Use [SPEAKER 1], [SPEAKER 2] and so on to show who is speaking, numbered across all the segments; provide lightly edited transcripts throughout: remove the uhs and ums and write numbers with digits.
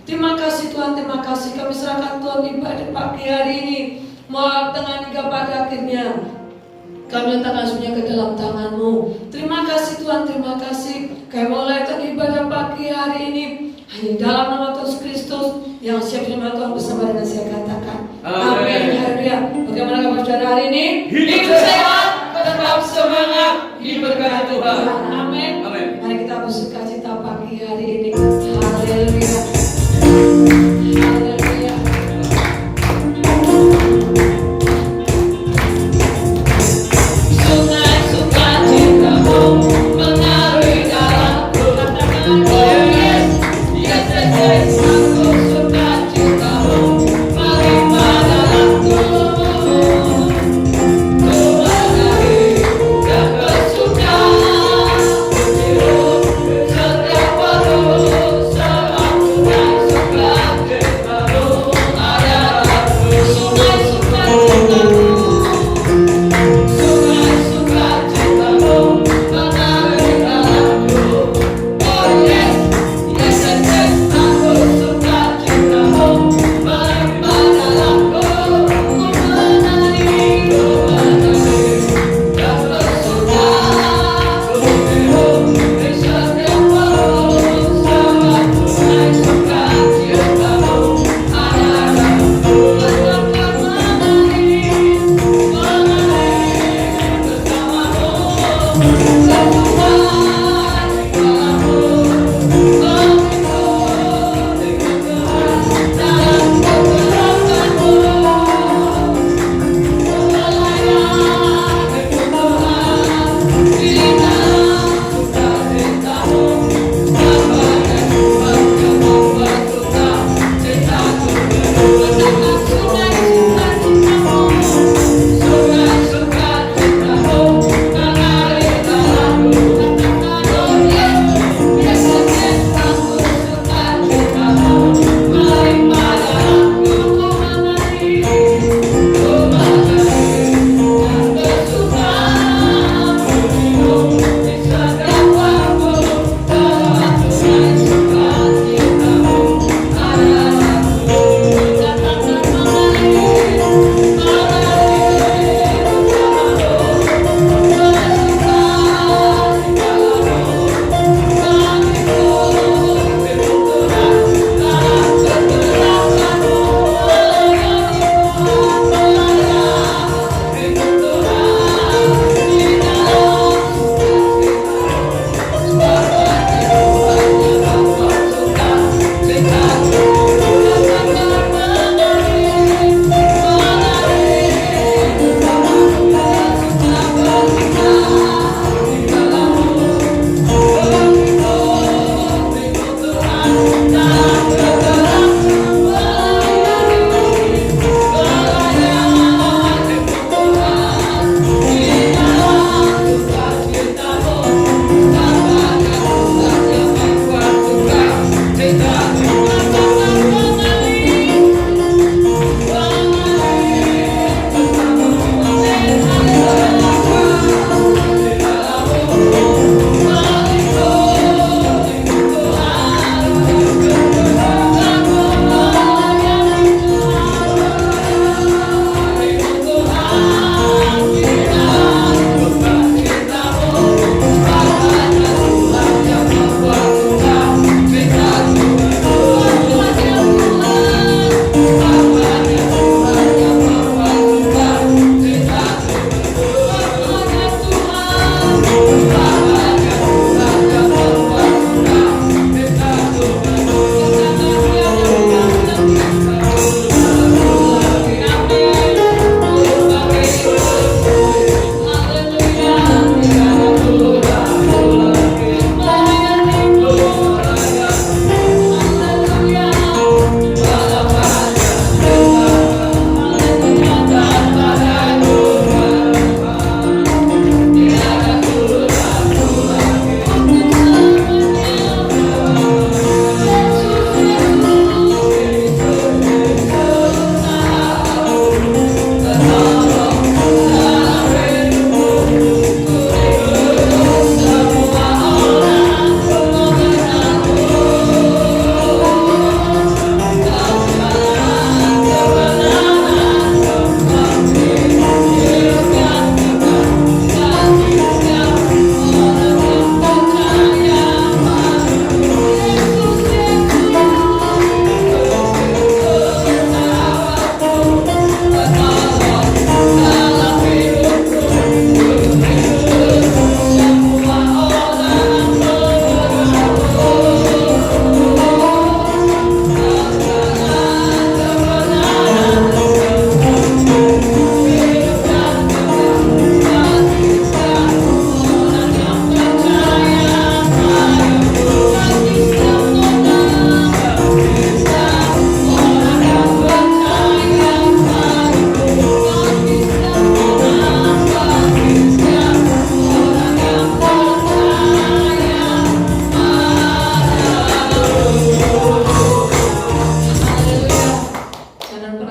[SPEAKER 1] Terima kasih Tuhan, terima kasih. Kami serahkan Tuhan ibadah pagi hari ini. Maaf dengan hingga pada akhirnya kami letakkan semuanya ke dalam tangan-Mu. Terima kasih Tuhan, terima kasih. Kami mulai ibadah pagi hari ini hanya dalam nama Tuhan Yesus Kristus yang siap firman Tuhan bersama dengan saya katakan. Amin. Haleluya. Bagaimana kabar saudara hari ini? Hidup sehat, tetap semangat, diberkati Tuhan. Amin. Mari kita bersukacita pagi hari ini. Haleluya. Haleluya. Sungai sukacitamu mengalir dalamku. Oh yes, yes, yes, yes. Aku sukacitamu melimpah dalamku. Ku mengalir dan bersuka.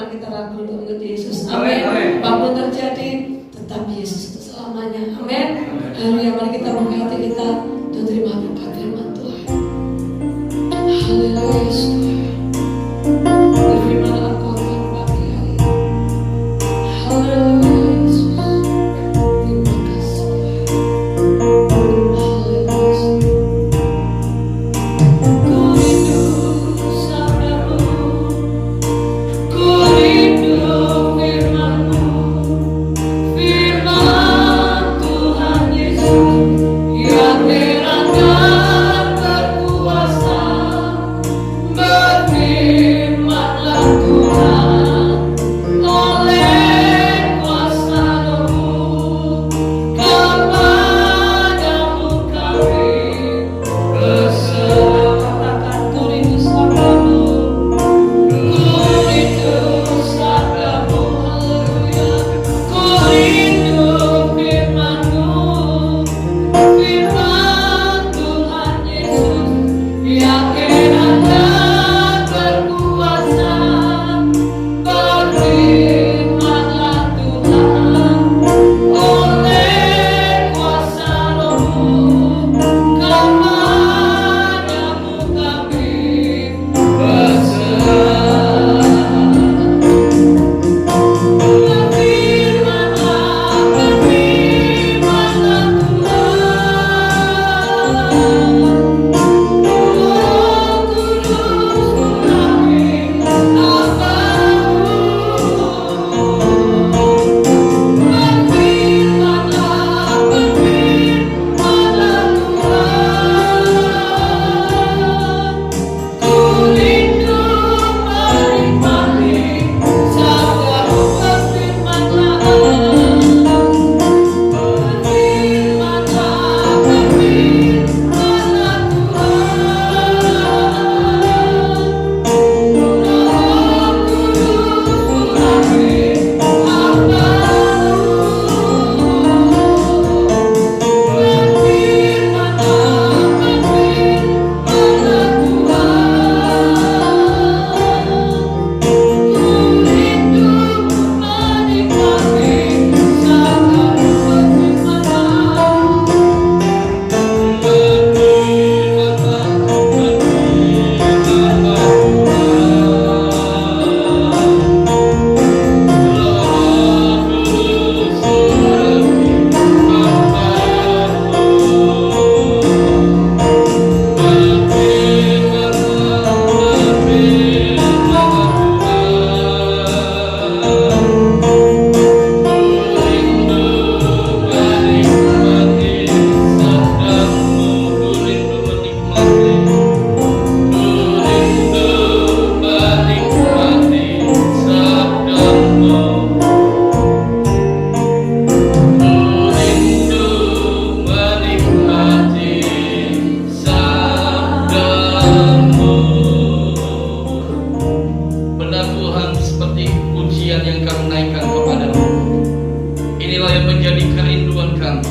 [SPEAKER 1] pernah kita ragu untuk ikut Yesus. Amin. Apapun terjadi, tetap Yesus itu selamanya. Amin. Haleluya. Mari kita buka hati kita dan terima berkat firman Tuhan. Haleluya Yesus. Berfirmanlah Engkau Tuhan pagi hari ini. Haleluya Yesus. Terima kasih Tuhan. Haleluya Yesus. Ku rindu sabdamu, ku rindu firman-Mu, firman Tuhan Yesus yang terang dan berkuasa. Berfirmanlah Tuhan, oleh kuasa Roh-Mu, kepadamu kami berserah. Katakan, ku rindu sabdamu, ku rindu sabdamu. Haleluya. Ku rindu firman-Mu, firman Tuhan Yesus yang terang dan berkuasa. Berfirmanlah Tuhan, oleh kuasa Roh-Mu, kepadamu kami berserah. Berfirmanlah Tuhan, Roh Kudus kami berfirmanlah Tuhan. Ku rindu menikmati sabdamu, berfirmanlah. Berfirmanlah Tuhan, Roh Kudus kami Benar Tuhan, seperti pujian yang kami naikkan kepadamu, inilah yang menjadi kerinduan kami.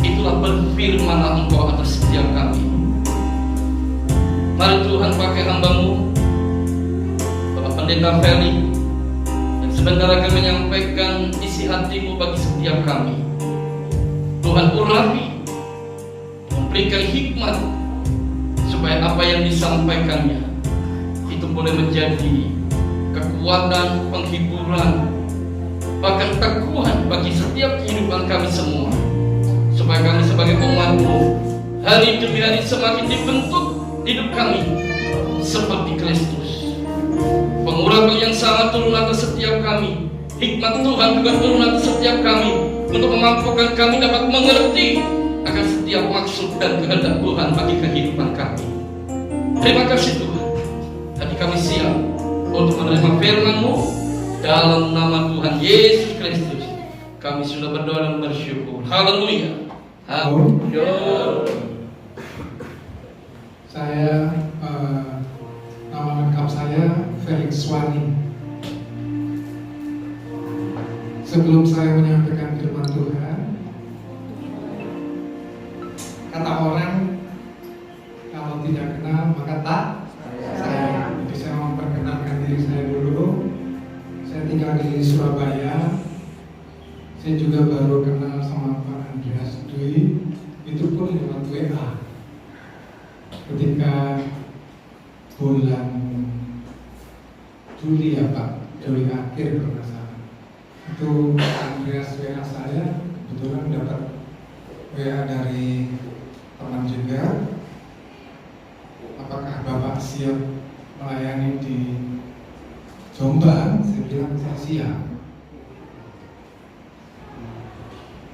[SPEAKER 1] Itulah berfirmanlah Engkau atas setiap kami. Mari Tuhan pakai hamba-Mu, Bapak Pendeta Feli, yang sebentar akan menyampaikan isi hati-Mu bagi setiap kami. Tuhan urapi, memberikan hikmat, supaya apa yang disampaikannya itu boleh menjadi kekuatan, penghiburan, bahkan teguhan bagi setiap kehidupan kami semua, supaya kami sebagai umat-Mu hari demi hari semakin dibentuk hidup kami seperti Kristus. Pengurapan yang sangat turun atas setiap kami, hikmat Tuhan juga turun atas setiap kami, untuk memampukan kami dapat mengerti akan setiap maksud dan kehendak Tuhan bagi kehidupan kami. Terima kasih Tuhan, tadi kami siap untuk menerima firman-Mu. Dalam nama Tuhan Yesus Kristus kami sudah berdoa dan bersyukur. Haleluya. Haleluya.
[SPEAKER 2] Saya nama lengkap saya Felix Wani. Sebelum saya menyampaikan firman Tuhan, kata orang kalau tidak kenal maka tak sayang. Jadi saya memperkenalkan diri saya dulu. ketika di Surabaya, saya juga baru kenal sama Pak Andreas Dwi, itu pun lewat WA. Ketika bulan Juli ya Pak, Juli akhir kalau nggak salah, itu Andreas WA saya, kebetulan dapat WA dari teman juga. Apakah Bapak siap melayani di Jombang? Saya bilang saya siap.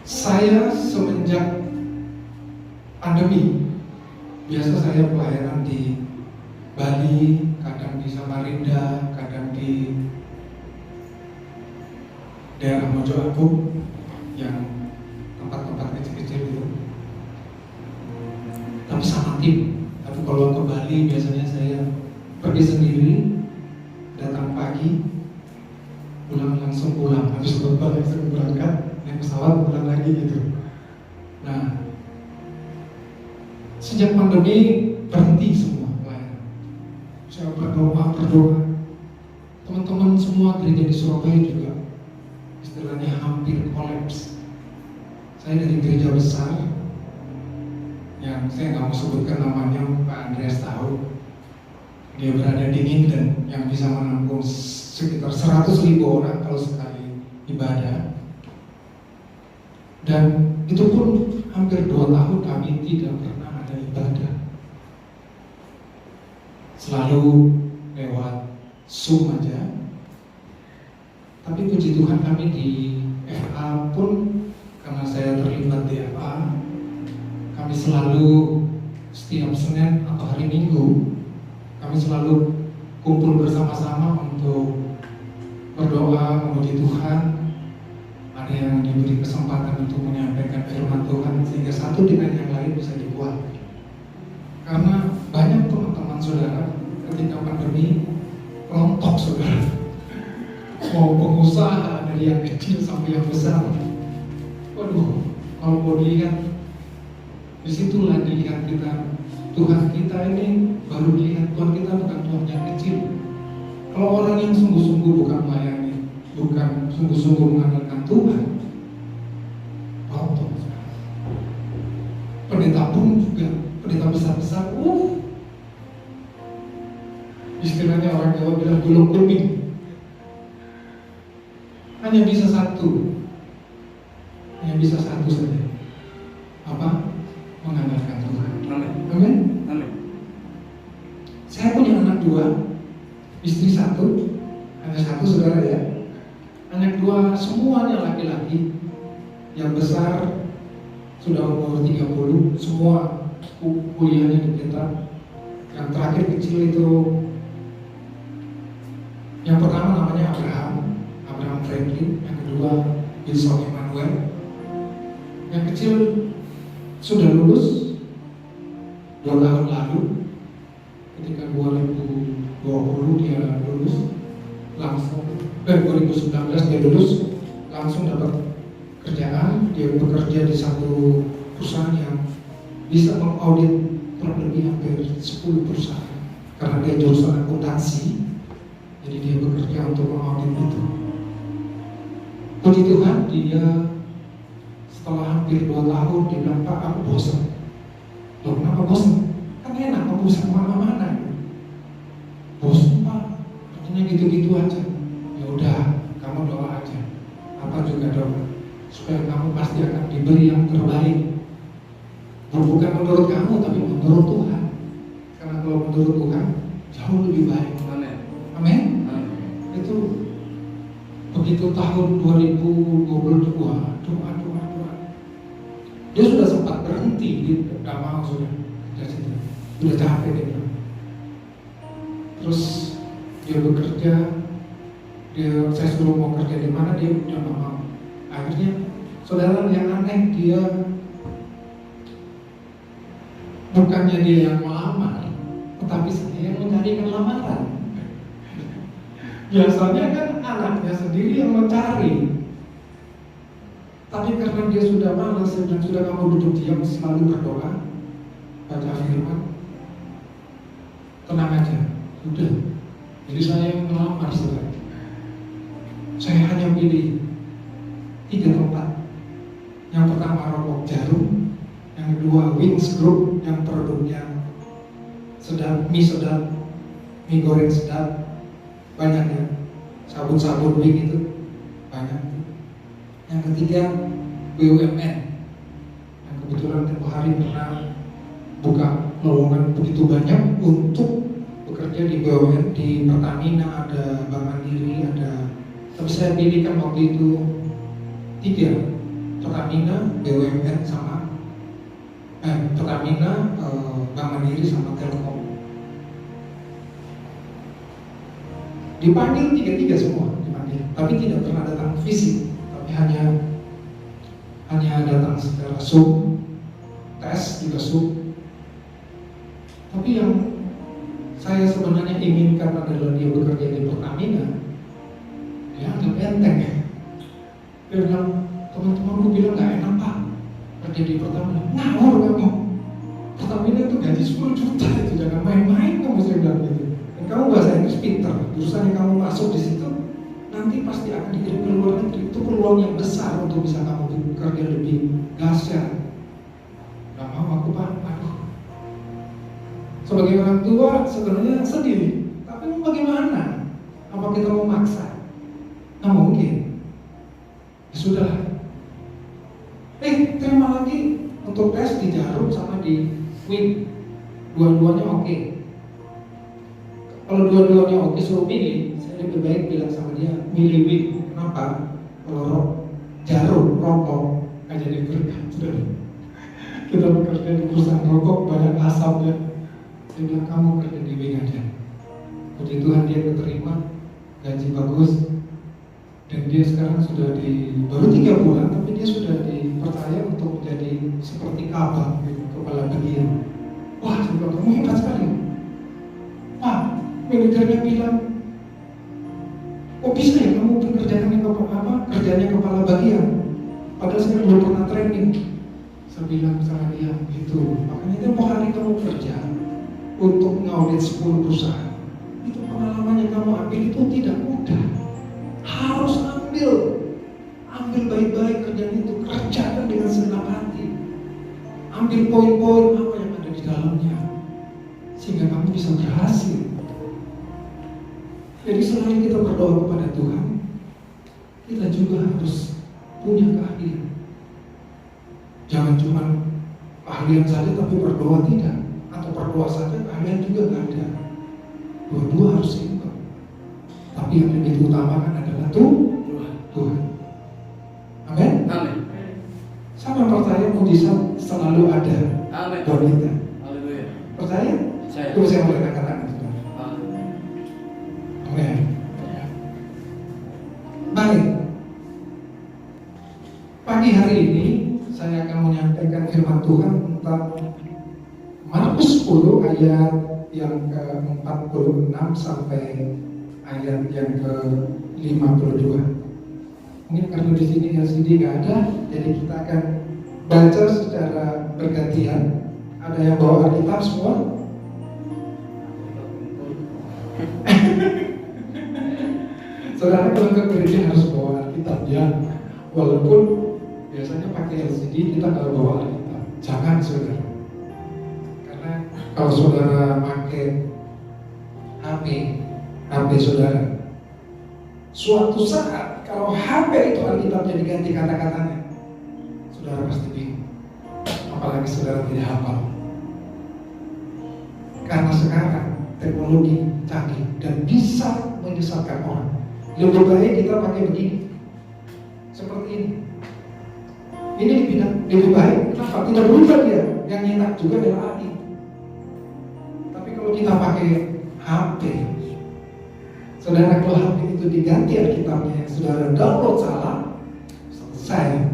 [SPEAKER 2] Saya semenjak pandemi, biasa saya pelayanan di Bali, kadang di Samarinda, kadang di daerah Mojo Agung, yang tempat-tempat kecil-kecil itu. Tapi sama tim. Tapi kalau ke Bali biasanya saya pergi sendiri, datang pagi, pulang langsung pulang. Habis khotbah langsung berangkat, naik pesawat pulang lagi gitu. Nah, sejak pandemi berhenti semua pelayanan. Saya berdoa. Teman-teman semua gereja di Surabaya juga istilahnya hampir kolaps. Saya dari gereja besar yang saya nggak mau sebutkan namanya, Pak Andreas tahu. Dia berada di Minden yang bisa menampung sekitar 100.000 orang kalau sekali ibadah. Dan itu pun hampir 2 tahun kami tidak pernah ada ibadah. Selalu lewat Zoom aja. Tapi puji Tuhan kami di FA pun, karena saya terlibat di FA, kami selalu setiap Senin atau hari Minggu kami selalu kumpul bersama-sama untuk berdoa, memuji Tuhan. Ada yang diberi kesempatan untuk menyampaikan firman Tuhan sehingga satu dengan yang lain bisa dikuatkan. Karena banyak teman-teman saudara ketika pandemi kelompok saudara, mau pengusaha dari yang kecil sampai yang besar. Waduh, kalau mau dilihat, disitulah dilihat kita, Tuhan kita ini baru dilihat Tuhan kita bukan Tuhan yang kecil. Kalau orang yang sungguh-sungguh bukan melayani, bukan sungguh-sungguh mengandalkan Tuhan, rontok. Pendeta pun juga, pendeta besar-besar, istilahnya orang Jawa bilang gulung kuning. Hanya bisa satu saja. Apa? Mengandalkan Tuhan. Amin. Amin. Saya punya anak 2, istri 1, hanya 1 saudara ya. Anak 2 semuanya laki-laki. Yang besar sudah umur 30, semua kuliahnya di kita. Yang terakhir kecil itu, yang pertama namanya Abraham Franklin, yang kedua Wilson Emmanuel. Yang kecil sudah lulus 2 tahun lalu, ketika 2020 dia lulus langsung, 2019 dia lulus langsung dapat kerjaan. Dia bekerja di satu perusahaan yang bisa mengaudit kurang lebih hampir 10 perusahaan karena dia jurusan akuntansi, jadi dia bekerja untuk mengaudit itu. Puji Tuhan, dia setelah hampir 2 tahun dia bilang, Pak, aku bosan. Loh, kenapa bosan? Kan enak, aku bisa kemana-mana. Bosan Pak, artinya gitu-gitu aja. Ya udah, kamu doa aja. Apa juga doa, supaya kamu pasti akan diberi yang terbaik. Bukan menurut kamu, tapi menurut Tuhan. Karena kalau menurut Tuhan jauh lebih baik. Amin. Itu begitu tahun 2022 doa. Dia sudah sempat berhenti, dia tidak mau sudah capek dia. Terus dia bekerja, saya suruh mau kerja di mana, dia udah nggak mau. Akhirnya saudara yang aneh, dia bukannya dia yang melamar, tetapi saya yang mencarikan lamaran. Biasanya kan anaknya sendiri yang mencari. Tapi karena dia sudah malas dan sudah kamu duduk diam selalu berdoa, baca firman, tenang aja, udah. Jadi saya yang melamar saudara. saya hanya pilih 3 tempat. Yang pertama Rokok Jarum, yang kedua Wings Group yang produknya sedap, mie goreng sedap, banyak ya, sabun-sabun Wing itu banyak. Yang ketiga BUMN, yang kebetulan tempoh hari pernah buka lowongan begitu banyak untuk bekerja di BUMN, di Pertamina ada, Bank Mandiri ada. Tapi saya pilihkan waktu itu 3, Pertamina, BUMN sama Pertamina, Bank Mandiri sama Telkom. Dipanggil 3 semua, dipanggil, tapi tidak pernah datang fisik, tapi hanya datang secara Zoom, tes juga Zoom. Tapi yang saya sebenarnya inginkan adalah dia bekerja di Pertamina. Dia agak enteng ya. Dia bilang, teman-temanku bilang gak enak Pak kerja di Pertamina. Ngawur kamu. Pertamina itu gaji 10 juta itu, jangan main-main kamu, saya bilang gitu. Dan kamu bahasa Inggris pinter, jurusan yang kamu masuk di situ nanti pasti akan dikirim ke luar negeri. Itu peluang yang besar untuk bisa kamu bekerja lebih dahsyat. Gak mau aku Pak, aduh. Sebagai orang tua sebenarnya sedih, tapi mau bagaimana? Apa kita mau maksa? Nggak mungkin. Ya sudah. Terima lagi untuk tes di Jarum sama di Wing. Dua-duanya oke. Kalau dua-duanya oke suruh pilih, saya lebih baik bilang sama dia milih Wing. Kenapa? Kalau Jarum rokok nggak jadi berkah. Kita bekerja di perusahaan rokok banyak asapnya. Dia bilang kamu kerja di Wing aja. Puji Tuhan dia keterima, gaji bagus, dan dia sekarang sudah baru 3 bulan, tapi dia sudah dipercaya untuk menjadi seperti kabak, gitu, kepala bagian. Wah, saya bilang kamu hebat sekali. Pak, manajernya bilang, kok bisa ya kamu kerjanya kepala bagian? Padahal saya belum pernah training. Saya bilang sama dia, gitu. Makanya tempoh hari kamu kerja untuk ngaudit 10 perusahaan, itu pengalaman yang kamu ambil itu tidak mudah. Harus ambil baik-baik kerjaan itu, kerjakan dengan senang hati. Ambil poin-poin apa yang ada di dalamnya, sehingga kamu bisa berhasil. Jadi selain kita berdoa kepada Tuhan, kita juga harus punya keahlian. Jangan cuma keahlian saja tapi berdoa tidak. Atau berdoa saja, kalian juga gak ada. Dua-dua harus seimbang. Tapi yang lebih utamakan adalah Tuhan. Amin. Amin. Saya percaya mujizat selalu ada buat kita. Percaya? Terus saya boleh katakan. Amin. Baik. Pagi hari ini saya akan menyampaikan firman Tuhan tentang Markus 10 ayat yang ke-46 sampai ayat yang ke-52. Mungkin karena di sini LCD nggak ada, jadi kita akan baca secara bergantian. Ada yang bawa Alkitab semua? Saudara kalau ke gereja harus bawa Alkitab ya. Walaupun biasanya pakai LCD, kita nggak bawa Alkitab. Jangan saudara. Kalau saudara pakai HP saudara, suatu saat kalau HP itu Alkitabnya diganti kata-katanya, saudara pasti bingung. Apalagi saudara tidak hafal. Karena sekarang teknologi canggih dan bisa menyesatkan orang. Lebih baik kita pakai begini, seperti ini. Ini lebih baik. Kenapa? Tidak berubah dia. Yang nyetak juga adalah AI. Kalau kita pakai HP, saudara, kalau HP itu diganti Alkitabnya, saudara download salah, selesai.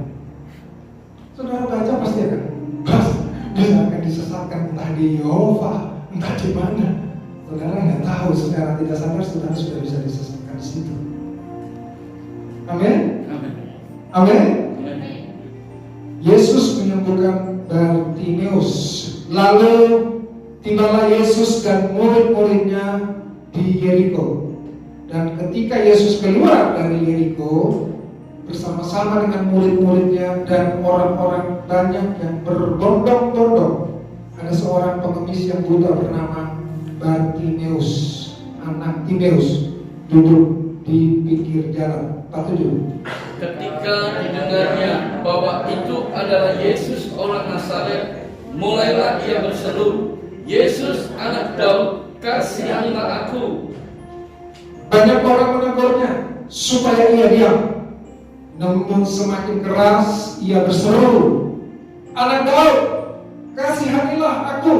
[SPEAKER 2] Saudara baca pasti akan disesatkan entah di Yehova, entah di mana. Saudara nggak tahu, secara tidak sadar saudara sudah bisa disesatkan di situ. Amin. Amin. Yesus menyembuhkan Bartimeus. Lalu tibalah Yesus dan murid-muridnya di Yeriko. Dan ketika Yesus keluar dari Yeriko bersama-sama dengan murid-muridnya dan orang-orang banyak yang berbondong-bondong, ada seorang pengemis yang buta bernama Bartimeus, anak Timeus, duduk di pinggir jalan. 47.
[SPEAKER 3] Ketika didengarnya bahwa itu adalah Yesus orang Nazaret, mulailah ia berseru, "Yesus anak Daud, kasihanilah aku."
[SPEAKER 2] Banyak orang menegurnya supaya ia diam. Namun semakin keras ia berseru, "Anak Daud, kasihanilah aku."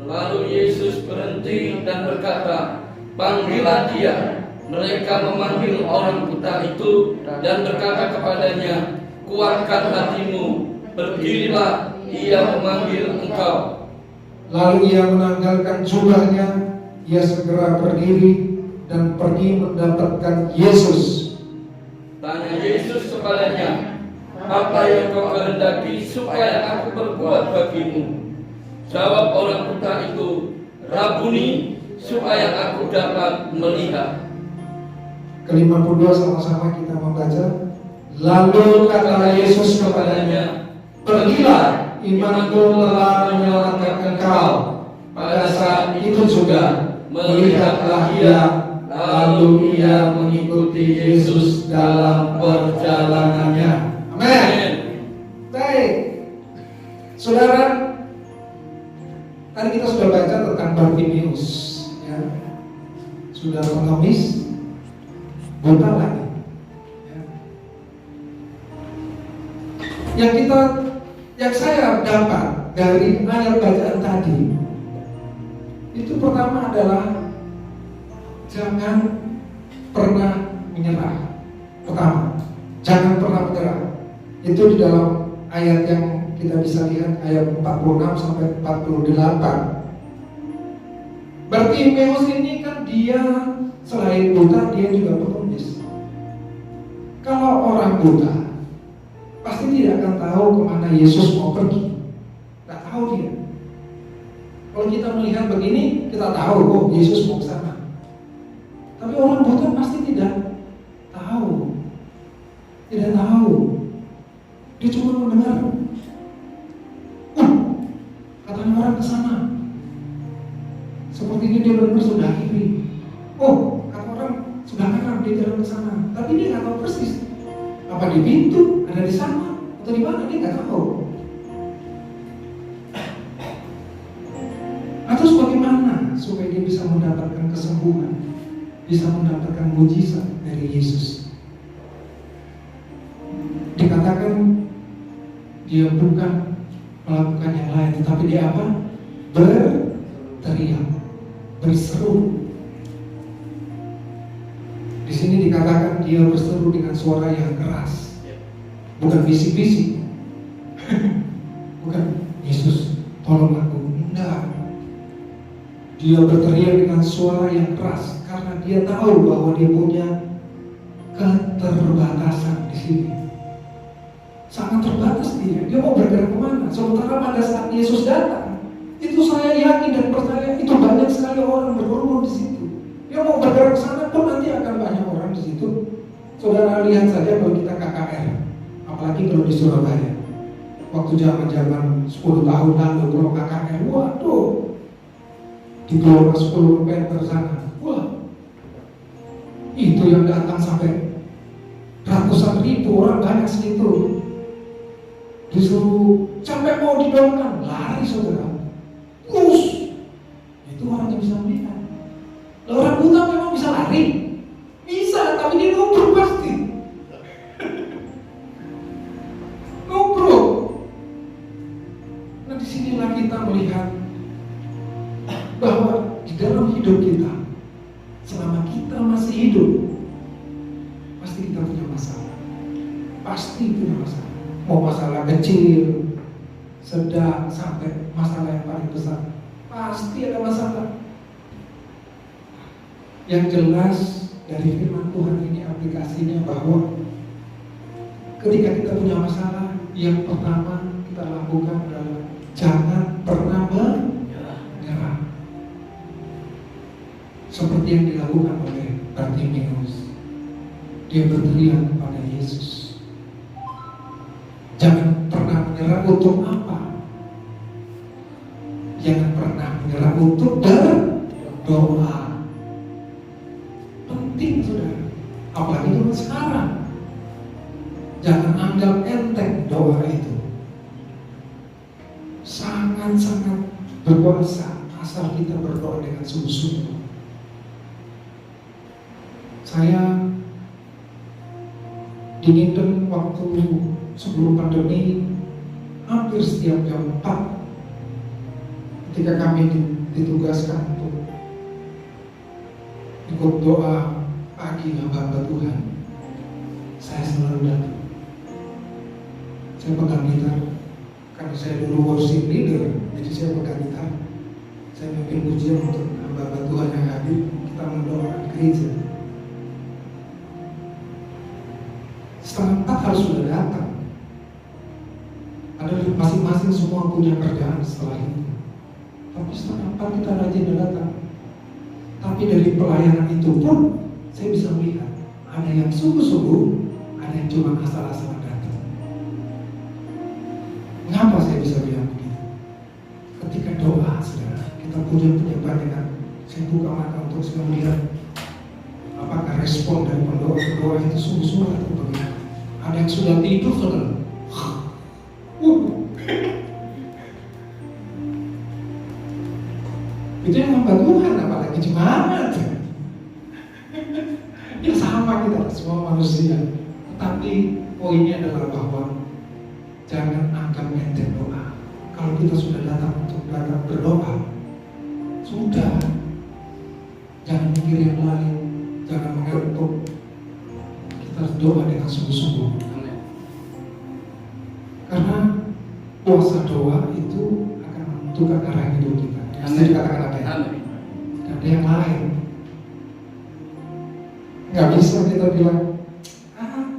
[SPEAKER 3] Lalu Yesus berhenti dan berkata, "Panggillah dia." Mereka memanggil orang buta itu dan berkata kepadanya, "Kuatkan hatimu, berdirilah, ia memanggil engkau."
[SPEAKER 2] Lalu ia menanggalkan jubahnya, ia segera berdiri dan pergi mendapatkan Yesus.
[SPEAKER 3] Tanya Yesus kepadanya, "Apa yang kau kehendaki supaya aku berbuat bagimu?" Jawab orang buta itu, "Rabuni, supaya aku dapat melihat."
[SPEAKER 2] Ke-52 sama-sama kita membaca. Lalu kata Yesus kepadanya, "Pergilah, imanmu telah menyelamatkan engkau." Pada saat itu juga melihatlah ia, lalu ia mengikuti Yesus dalam perjalanannya. Amin. Baik, saudara, tadi kita sudah baca tentang Bartimeus, ya. Sudah pengemis, buta lagi, ya. Yang saya dapat dari ayat bacaan tadi itu pertama adalah jangan pernah menyerah. Pertama, jangan pernah menyerah. Itu di dalam ayat yang kita bisa lihat, ayat 46 sampai 48. Bartimeus ini kan dia selain buta, dia juga pengemis. Kalau orang buta pasti tidak akan tahu kemana Yesus mau pergi. Tidak tahu dia. Kalau kita melihat begini, kita tahu, oh Yesus mau ke sana. Tapi orang buta pasti tidak tahu. Tidak tahu. Dia cuma mendengar, katanya orang ke sana. Sepertinya dia mendengar sebelah kiri. Oh, kata orang sebelah kanan, dia jalan ke sana. Tapi dia nggak tahu persis. Apa di pintu, ada di sana, atau di mana, dia nggak tahu. Atau bagaimana supaya dia bisa mendapatkan kesembuhan, bisa mendapatkan mujizat dari Yesus. Dikatakan dia bukan melakukan yang lain, tetapi dia apa? Berteriak, berseru. Di sini dikatakan dia berseru dengan suara yang keras, bukan bisik-bisik, bukan Yesus tolong aku, enggak. Dia berteriak dengan suara yang keras karena dia tahu bahwa dia punya keterbatasan di sini. Sangat terbatas dia mau bergerak kemana? Sementara pada saat Yesus datang, itu saya yakin dan percaya itu banyak sekali orang berkerumun di situ. Dia mau bergerak ke sana pun nanti akan banyak orang di situ. Saudara lihat saja kalau kita KKR, apalagi kalau di Surabaya. Waktu zaman 10 tahun lalu kalau KKR, waduh, di Gelora 10 meter sana, wah, itu yang datang sampai ratusan ribu orang banyak segitu. Disuruh sampai mau didoakan, lari saudara. Terus itu orang yang bisa melihat. Orang buta memang bisa lari, bisa, tapi dia ngobrol pasti. Ngobrol. Nah disinilah kita melihat bahwa di dalam hidup kita, selama kita masih hidup, pasti kita punya masalah. Pasti punya masalah. Mau masalah kecil, sedang, sampai masalah yang paling besar, pasti ada masalah. Yang jelas dari firman Tuhan ini aplikasinya bahwa ketika kita punya masalah, yang pertama kita lakukan adalah jangan pernah menyerah. Seperti yang dilakukan oleh Bartimeus. dia berteriak kepada Yesus. Jangan pernah menyerah untuk apa? Jangan pernah menyerah untuk berdoa. Penting, saudara. Apalagi zaman sekarang. Jangan anggap enteng doa itu. Sangat-sangat berkuasa asal kita berdoa dengan sungguh-sungguh. Saya di Minden waktu sebelum pandemi hampir setiap jam 4 ketika kami ditugaskan untuk ikut doa pagi hamba Tuhan, saya selalu datang. Saya pegang gitar karena saya dulu worship leader, jadi saya pegang gitar. Saya mimpin pujian untuk hamba Tuhan yang hadir, kita mendoakan gereja. 3:30 harus sudah datang. Ada masing-masing semua punya kerjaan setelah itu. Tapi 3:30 kita rajin datang. Tapi dari pelayanan itu pun saya bisa melihat ada yang sungguh-sungguh, ada yang cuma asal-asalan datang. Mengapa saya bisa bilang begitu? Ketika doa, saudara, kita punya penyebab. Saya buka mata untuk saya melihat apakah respon dari pendoa itu sungguh-sungguh atau bagaimana. Ada yang sudah tidur, saudara. Itu yang hamba Tuhan, apalagi jemaat. Ya sama kita semua manusia. Tapi poinnya adalah bahwa jangan anggap enteng doa. Kalau kita sudah datang untuk berdoa, sudah. Jangan mikir yang lain, jangan mengantuk. Kita doa dengan sungguh-sungguh. Karena kuasa doa itu akan menentukan arah hidup kita. Saya dikatakan apa ya? Gak ada yang lain. Gak bisa kita bilang,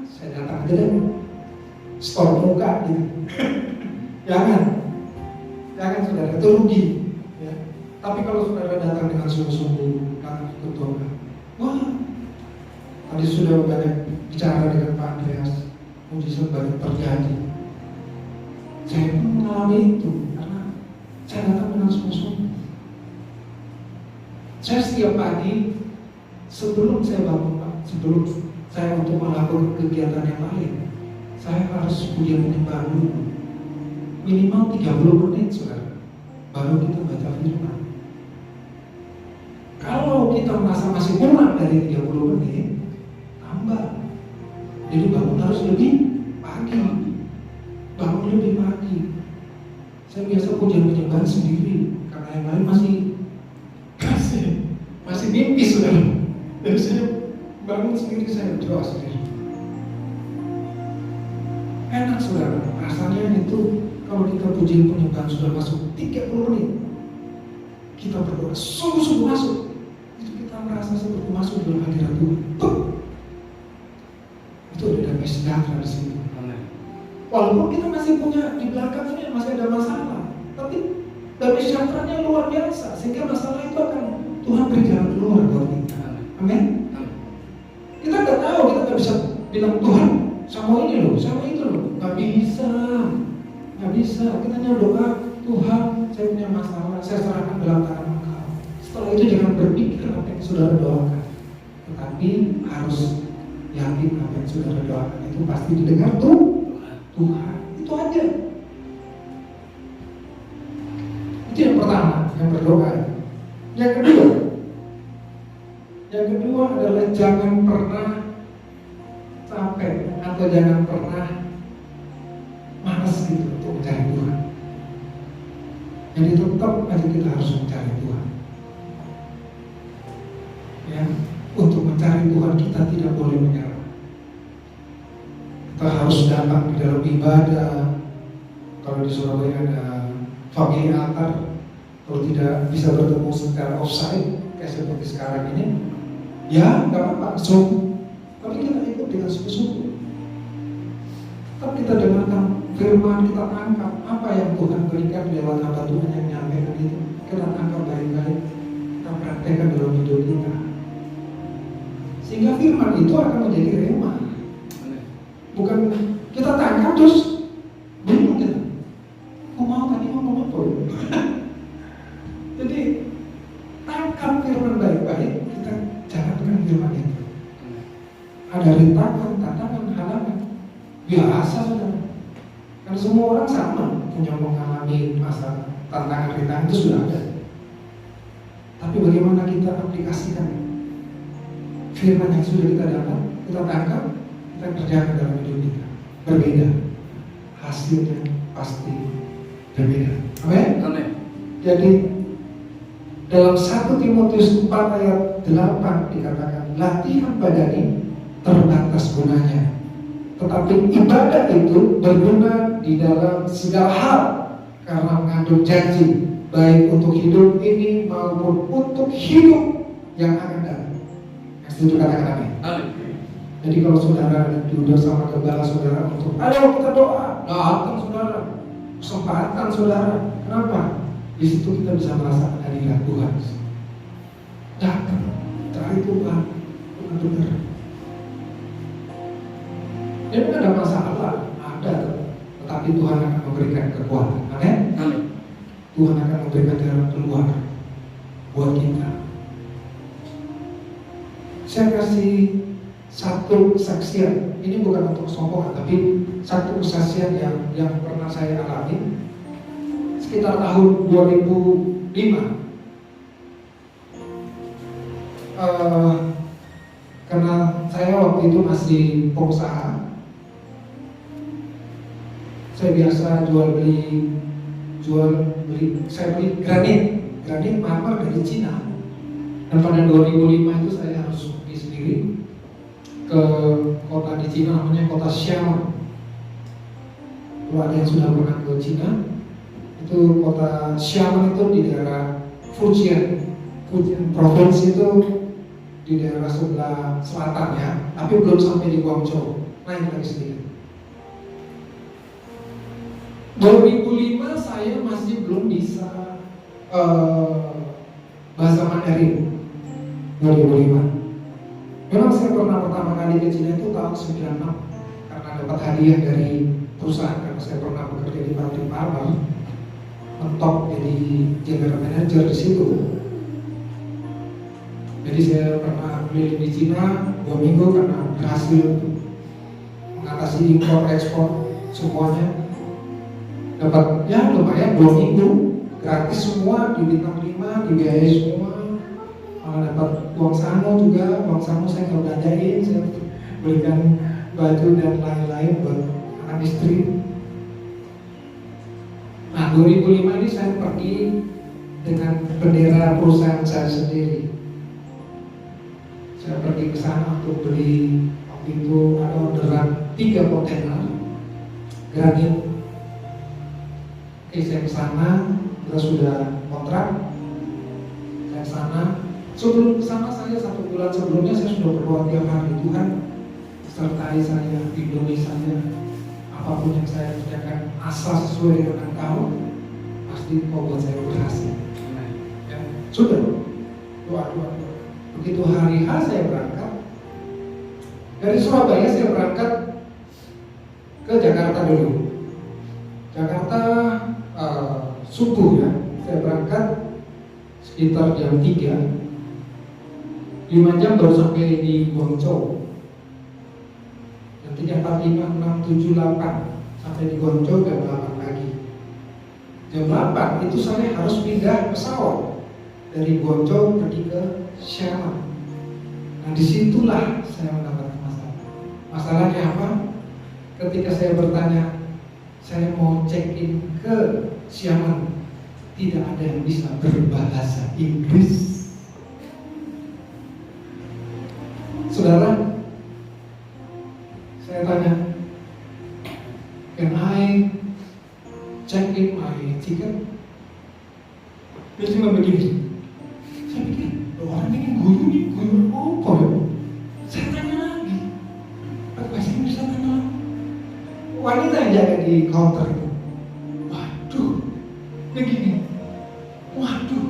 [SPEAKER 2] saya datang aja deh, store muka gitu. Jangan saudara, itu rugi. Ya. Tapi kalau saudara datang dengan sungguh-sungguh, datang ikut doa, wah, tadi sudah banyak bicara dengan Pak Andreas, mujizat banyak terjadi. Saya pun mengalami itu karena saya datang dengan sungguh-sungguh. Saya setiap pagi sebelum saya bangun, Pak, sebelum saya untuk melakukan kegiatan yang lain, saya harus pujian menyembah dulu. Minimal 30 menit, saudara, baru kita baca firman. Kalau kita merasa masih kurang dari 30 menit, tambah. Jadi bangun harus lebih pagi. Bangun lebih pagi. Saya biasa pujian menyembah sendiri, karena yang lain masih mimpi, saudara. Jadi saya bangun sendiri, saya berdoa sendiri. Enak, saudara. Rasanya itu kalau kita pujian penyembahan sudah masuk 30 menit, kita berdoa sungguh-sungguh masuk, itu kita merasa seperti masuk dalam hadirat Tuhan. Itu ada damai sejahtera di sini. Walaupun kita masih punya di belakang ini masih ada masalah, tapi damai sejahteranya luar biasa, sehingga masalah itu akan Tuhan beri jalan keluar buat kita. Amin. Kita nggak tahu, kita nggak bisa bilang Tuhan sama ini loh, sama itu loh, nggak bisa. Kita hanya doa, Tuhan, saya punya masalah, saya serahkan dalam tangan Engkau. Setelah itu jangan berpikir apa yang saudara doakan, tetapi harus yakin apa yang saudara doakan itu pasti didengar Tuhan. Itu aja. Itu yang pertama, yang berdoa. Yang kedua adalah jangan pernah capek atau jangan pernah malas gitu untuk mencari Tuhan. Jadi tetap aja kita harus mencari Tuhan. Ya, untuk mencari Tuhan kita tidak boleh menyerah. Kita harus datang di dalam ibadah. Kalau di Surabaya ada family altar. Kalau tidak bisa bertemu secara offsite kayak seperti sekarang ini, ya nggak apa-apa, Zoom. Tapi kita ikut dengan sungguh-sungguh. Tetap kita dengarkan firman, kita tangkap apa yang Tuhan berikan lewat hamba Tuhan yang nyampaikan itu. Kita tangkap baik-baik, kita praktekkan dalam hidup kita. Sehingga firman itu akan menjadi rema. Bukan kita tangkap terus bingung kita. Mau tadi ngomong apa? Jadi tangkap firman baik-baik, kita jalankan firman itu. Ada rintangan, tantangan, halangan, biasa saudara. Karena semua orang sama punya mengalami masa tantangan rintangan itu sudah ada. Tapi bagaimana kita aplikasikan firman yang sudah kita dapat, kita tangkap, kita kerjakan dalam hidup kita. Berbeda, hasilnya pasti berbeda. Amin.
[SPEAKER 3] Amin.
[SPEAKER 2] Jadi dalam 1 Timotius 4 ayat 8 dikatakan, latihan badani terbatas gunanya, tetapi ibadah itu berguna di dalam segala hal karena mengandung janji, baik untuk hidup ini maupun untuk hidup yang akan datang. Yang setuju katakan amin.
[SPEAKER 3] Amin.
[SPEAKER 2] Jadi kalau saudara diundang sama gembala saudara untuk ayo kita doa, datang saudara, kesempatan saudara. Kenapa? Di situ kita bisa merasakan hadirat Tuhan. Datang, cari Tuhan, Tuhan benar. Ini bukan ada masalah, ada, tetapi Tuhan akan memberikan kekuatan. Amin.
[SPEAKER 3] Amin.
[SPEAKER 2] Tuhan akan memberikan jalan keluar buat kita. Saya kasih satu kesaksian. Ini bukan untuk sombong, tapi satu kesaksian yang pernah saya alami sekitar tahun 2005. Karena saya waktu itu masih pengusaha. Saya biasa jual beli, saya beli granit marmer dari Cina. Dan pada 2005 itu saya harus pergi sendiri ke kota di Cina, namanya kota Xiamen. Kalau ada yang sudah pernah ke Cina, itu kota Xiamen itu di daerah Fujian provinsi itu di daerah sebelah selatan ya, tapi belum sampai di Guangzhou, naik lagi sedikit. 2005 saya masih belum bisa bahasa Mandarin. 2005. Memang saya pernah pertama kali ke Cina itu tahun 96 karena dapat hadiah dari perusahaan, karena saya pernah bekerja di pabrik marmer, mentok jadi general manager di situ. Jadi saya pernah beli di Cina 2 minggu karena berhasil mengatasi impor ekspor semuanya. Dapat ya lumayan 2 minggu gratis semua, di bintang 5, dibiayai semua. Malah dapat uang sangu juga, uang sangu saya nggak belanjain, saya belikan baju dan lain-lain buat anak istri. Nah 2005 ini saya pergi dengan bendera perusahaan saya sendiri. Saya pergi ke sana untuk beli, waktu itu ada orderan 3 kontainer granit. Oke, saya ke sana, kita sudah kontrak. Saya ke sana. Sebelum ke sana saya 1 bulan sebelumnya saya sudah berdoa tiap hari, Tuhan sertai saya, lindungi saya, apapun yang saya kerjakan asal sesuai dengan Engkau, pasti Engkau buat saya berhasil. Ya, sudah doa. Begitu hari H saya berangkat dari Surabaya, saya berangkat ke Jakarta dulu. Jakarta subuh ya, saya berangkat sekitar jam 3. 5 jam baru sampai di Guangzhou. Nantinya 4, 5, 6, 7, 8 sampai di Guangzhou jam 8 pagi. Jam 8 itu saya harus pindah pesawat dari Guangzhou pergi ke Xiamen. Nah disitulah saya mendapatkan masalah. Masalahnya apa? Ketika saya bertanya, saya mau check-in ke Xiamen, tidak ada yang bisa berbahasa Inggris. Saudara, saya tanya, can I check in my ticket? Dia cuma begini. Saya pikir, orang ini guyu apa ya? Saya tanya lagi, bahasa Inggris saya tanya lagi. Wanita yang jaga di counter itu, waduh, begini, waduh,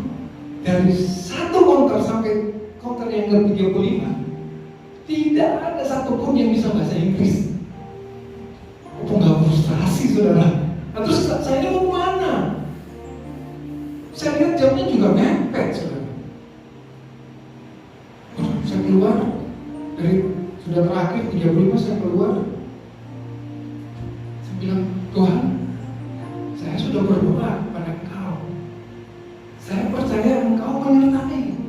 [SPEAKER 2] dari 1 counter sampai counter yang ke-35 satupun yang bisa bahasa Inggris. Aku nggak frustrasi, saudara. Nah, terus saya ini mau kemana? Saya lihat jamnya juga mepet, saudara. Saya keluar dari sudah terakhir 35, saya keluar. Saya bilang, Tuhan, saya sudah berdoa kepada Engkau. Saya percaya Engkau menyertai.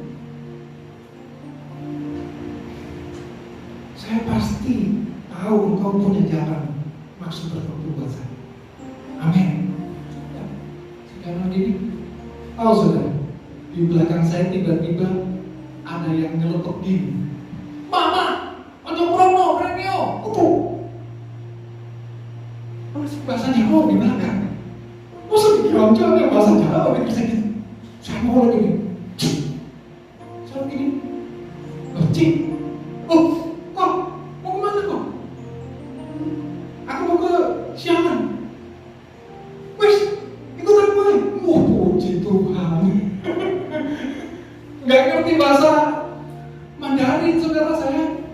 [SPEAKER 2] Saya pasti tahu Engkau punya jalan maksud tertentu buat saya. Amin. Sekarang gini, tahu saudara, di belakang saya tiba-tiba ada yang nyeletuk gini. Mama, ojo prono, renio, upu. Masih bahasa Jawa di belakang. Masa dikira-kira bahasa Jawa pikir saya gitu. Saya mau lagi gini. Saya gini. Cik. Oh, kok mau kemana kok? Aku mau ke Siangan. Wis, ikutan gue. Wah, puji Tuhan. Gak ngerti bahasa Mandarin, saudara saya.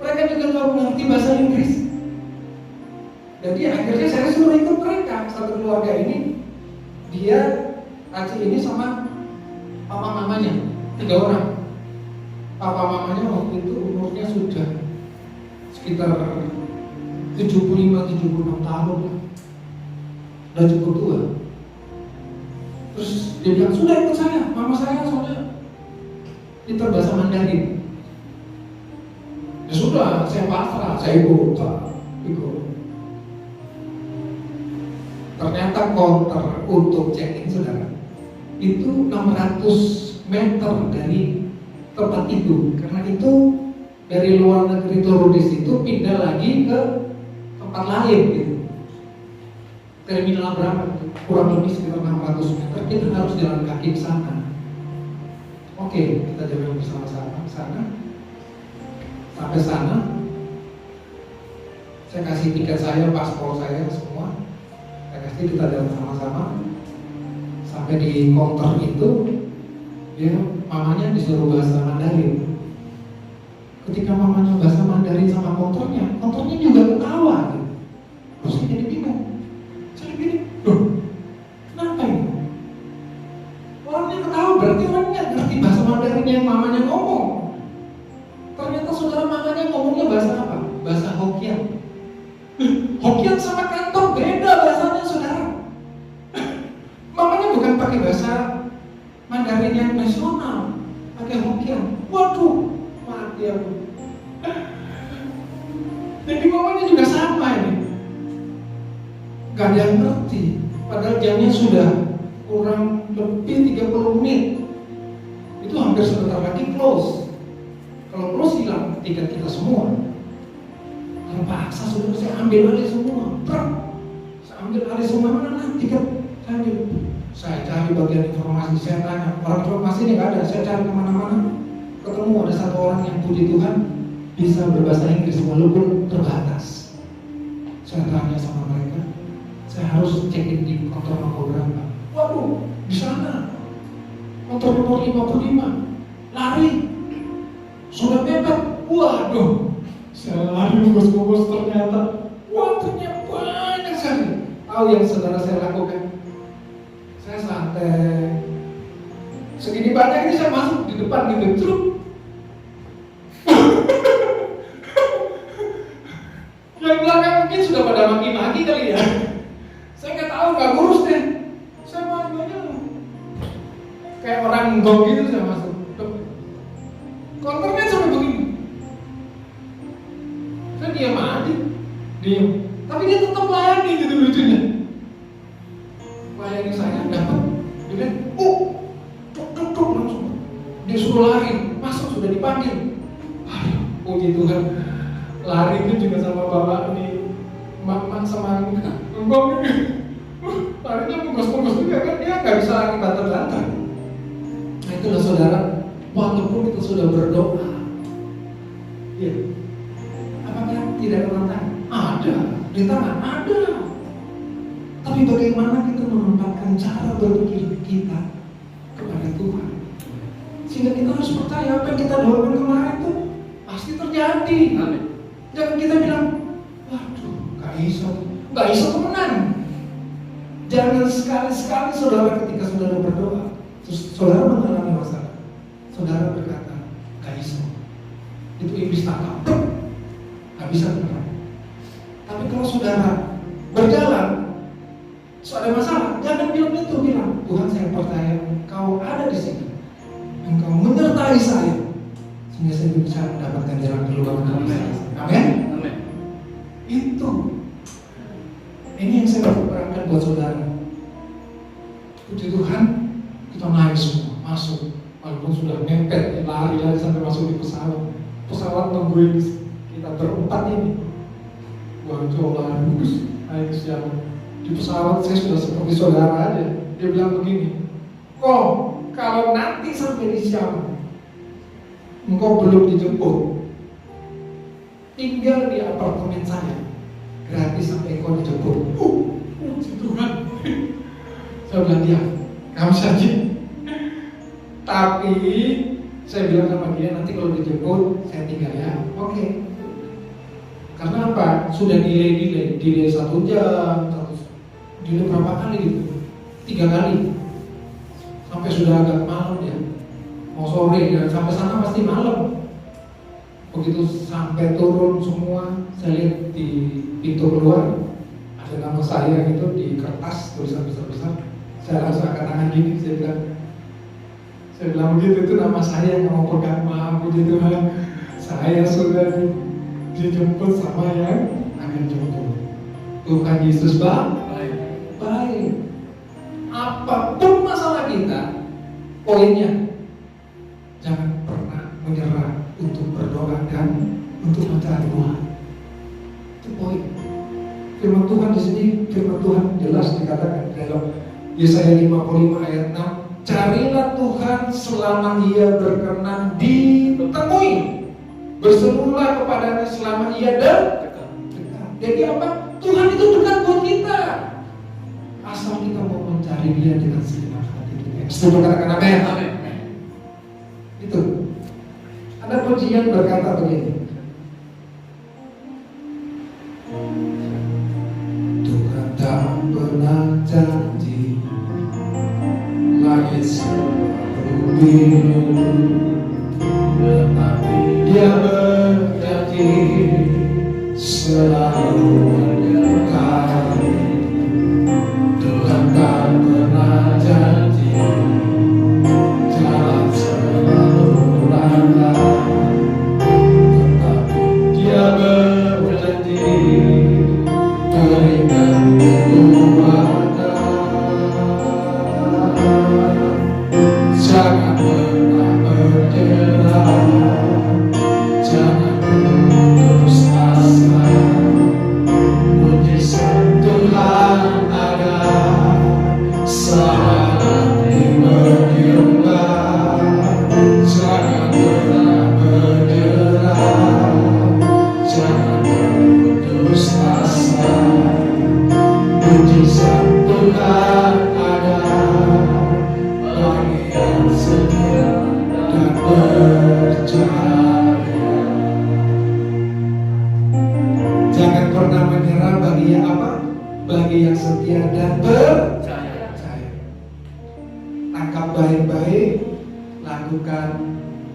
[SPEAKER 2] Mereka juga gak mengerti bahasa Inggris. Jadi akhirnya saya suruh ikut mereka. Satu keluarga ini, dia Aceh ini sama papa mamanya, 3 orang. Papa mamanya waktu itu umurnya sudah sekitar 75-76 tahun lah. Udah cukup tua. Terus dia bilang, sudah ikut saya, mama saya soalnya kita bahasa Mandarin. Ya sudah, saya pasrah, saya ikut. Ternyata counter untuk check-in, saudara, itu 600 meter dari tempat itu. Karena itu dari luar negeri turis itu pindah lagi ke tempat lain gitu. Terminal berapa? Kurang lebih sekitar 600 meter. Kita harus jalan kaki ke sana. Oke, kita jalan bersama-sama ke sana. Sampai sana, saya kasih tiket saya, paspor saya, semua. Saya kasih, kita jalan sama-sama. Sampai di counter itu, dia mamanya disuruh bahasa Mandarin. Ketika mamanya bahasa Mandarin sama counternya juga ketawa gitu. Terus saya jadi bingung. Saya bilang, loh, kenapa ini? Orangnya ketawa, berarti orangnya ngerti bahasa Mandarin yang mamanya ngomong. Ternyata saudara, mamanya ngomongnya bahasa apa? Bahasa Hokkien. Hokkien sama Kanton beda bahasanya, saudara. Mamanya bukan pakai bahasa Mandarin yang nasional, pakai Hokkien. Waduh, mati aku. Jadi mamanya juga sama ini. Gak ada yang ngerti. Padahal jamnya sudah kurang lebih 30 menit. Itu hampir sebentar lagi close. Kalau close hilang tiket kita semua. Terpaksa sudah saya ambil alih semua. Saya ambil alih semua, mana tiket saya ambil. Saya cari bagian informasi, saya tanya. Orang informasi ini gak ada, saya cari kemana-mana. Ketemu ada satu orang yang puji Tuhan bisa berbahasa Inggris walaupun terbatas. Saya tanya sama mereka, saya harus check-in di kantor nomor berapa? Waduh, di sana kantor nomor 55. Lari, sudah mepet. Waduh, saya lari bungkus-bungkus, ternyata waktunya banyak sekali. Tahu yang saudara saya lakukan? Saya santai. Segini banyak ini saya masuk di depan gitu, truk. Yang belakang mungkin sudah pada maki-maki kali ya. Saya nggak tahu, nggak ngurus deh. Saya maju aja, kayak orang gong gitu saya masuk. Konternya sampai begini. Saya diam aja, diam. Tapi dia tetap layani gitu lucunya. Layani saya dapat, dia bilang, tuk langsung. Dia suruh lari, masuk sudah dipanggil. Aduh, puji Tuhan. Lari itu juga sama bapak nih, mak sama enggong. Larinya bungkus-bungkus juga kan, dia nggak bisa lari banter-banter. Nah itulah saudara, walaupun kita sudah berdoa, ya, apakah tidak ada tantangan? Ada, di tangan ada. Tapi bagaimana kita menempatkan cara berpikir kita kepada Tuhan, sehingga kita harus percaya apa yang kita doakan kemarin itu Pasti terjadi.
[SPEAKER 3] Amin.
[SPEAKER 2] Jangan kita bilang, waduh, gak iso temenan. Jangan sekali-sekali saudara ketika saudara berdoa, terus saudara mengalami masalah, saudara berkata, gak iso. Itu iblis tangkap, gak bisa temenan. Tapi kalau saudara berjalan, so ada masalah, jangan bilang itu, bilang, Tuhan saya percaya Engkau ada di sini, Engkau menyertai saya, sehingga saya bisa mendapatkan jalan keluar dalam saya. Amin.
[SPEAKER 3] Amin.
[SPEAKER 2] Itu. Ini yang saya berperankan buat saudara. Puji Tuhan, kita naik semua, masuk, walaupun sudah mepet, lari-lari sampai masuk di pesawat. Pesawat nungguin kita berempat ini. Wah, coba bagus, naik ke siapa? Di pesawat saya sudah seperti saudara aja. Dia bilang begini, kok kalau nanti sampai di siapa, engkau belum dijemput, tinggal di apartemen saya, gratis sampai engkau dijemput. Puji Tuhan. Saya bilang dia, kamu saja. Tapi saya bilang sama dia, nanti kalau dijemput saya tinggal ya. Oke. Karena apa? Sudah delay 1 jam, delay berapa kali gitu? 3 kali. Sampai sudah agak malam ya. Mau sore ya, sampai sana pasti malam. Begitu sampai turun semua, saya lihat di pintu keluar ada nama saya gitu di kertas tulisan besar-besar. Saya langsung angkat tangan gini, saya bilang begitu, itu nama saya yang mau pegang, maaf puji Tuhan, saya sudah dijemput sama yang akan jemput. Tuhan Yesus baik. Apapun masalah kita, poinnya jangan pernah menyerah untuk berdoa dan untuk mencari Tuhan. Itu poin. Firman Tuhan di sini, firman Tuhan jelas dikatakan dalam Yesaya 55 ayat 6, carilah Tuhan selama Ia berkenan ditemui, berserulah kepadanya selama Ia dekat. Jadi apa? Tuhan itu dekat buat kita, asal kita mau mencari Dia dengan segenap hati kita. Setuju katakan amin? Amin. Itu. Ada pujian berkata begini, Tuhan tak pernah janji langit selalu biru, tetapi Dia berjanji selalu menyertai. Tuhan tak pernah janji jalan selalu landai, tetapi Dia berjanji berikan kekuatan. Jangan pernah menyerah, jangan putus asa. Mujizat Tuhan ada, selalu menyembah. Jangan pernah menyerah, jangan putus asa. Mujizat Tuhan ada bagi yang setia dan percaya. Jangan pernah menyerah bagi yang apa? Bagi yang setia dan percaya. Tangkap baik-baik, lakukan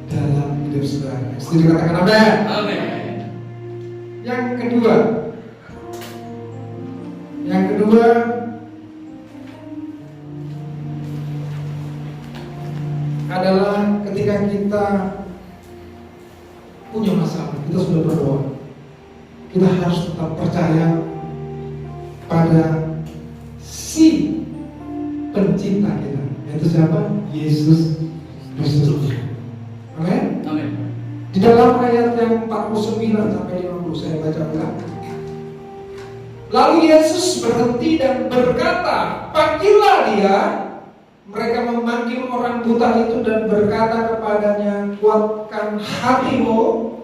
[SPEAKER 2] dalam hidup saudara. Setuju katakan amin?
[SPEAKER 3] Amin.
[SPEAKER 2] Yang kedua adalah ketika kita punya masalah, kita sudah berdoa, kita harus tetap percaya pada si pencipta kita, yaitu siapa? Yesus Kristus. Amin.
[SPEAKER 3] Amin.
[SPEAKER 2] Di dalam ayat yang 49 sampai 50 saya baca ulang. Lalu Yesus berhenti dan berkata, panggillah dia. Mereka memanggil orang buta itu dan berkata kepadanya, kuatkan hatimu,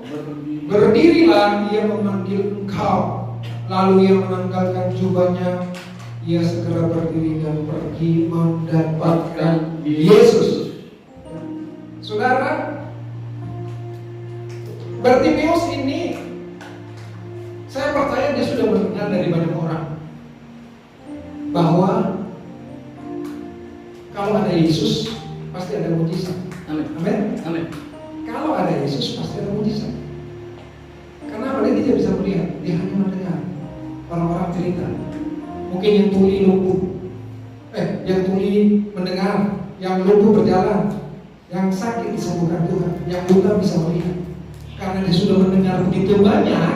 [SPEAKER 2] berdirilah. Ia memanggil engkau. Lalu ia menanggalkan jubahnya, ia segera berdiri dan pergi mendapatkan Yesus. Saudara, Bartimeus ini, saya percaya dia sudah mendengar dari banyak orang bahwa kalau ada Yesus pasti ada mujizat.
[SPEAKER 3] Amin.
[SPEAKER 2] Amin.
[SPEAKER 3] Amin.
[SPEAKER 2] Kalau ada Yesus pasti ada mujizat. Karena apa? Dia tidak bisa melihat, dia hanya mendengar orang-orang cerita. Mungkin yang tuli lumpuh, yang tuli mendengar, yang lumpuh berjalan, yang sakit disembuhkan Tuhan, yang buta bisa melihat. Karena dia sudah mendengar begitu banyak,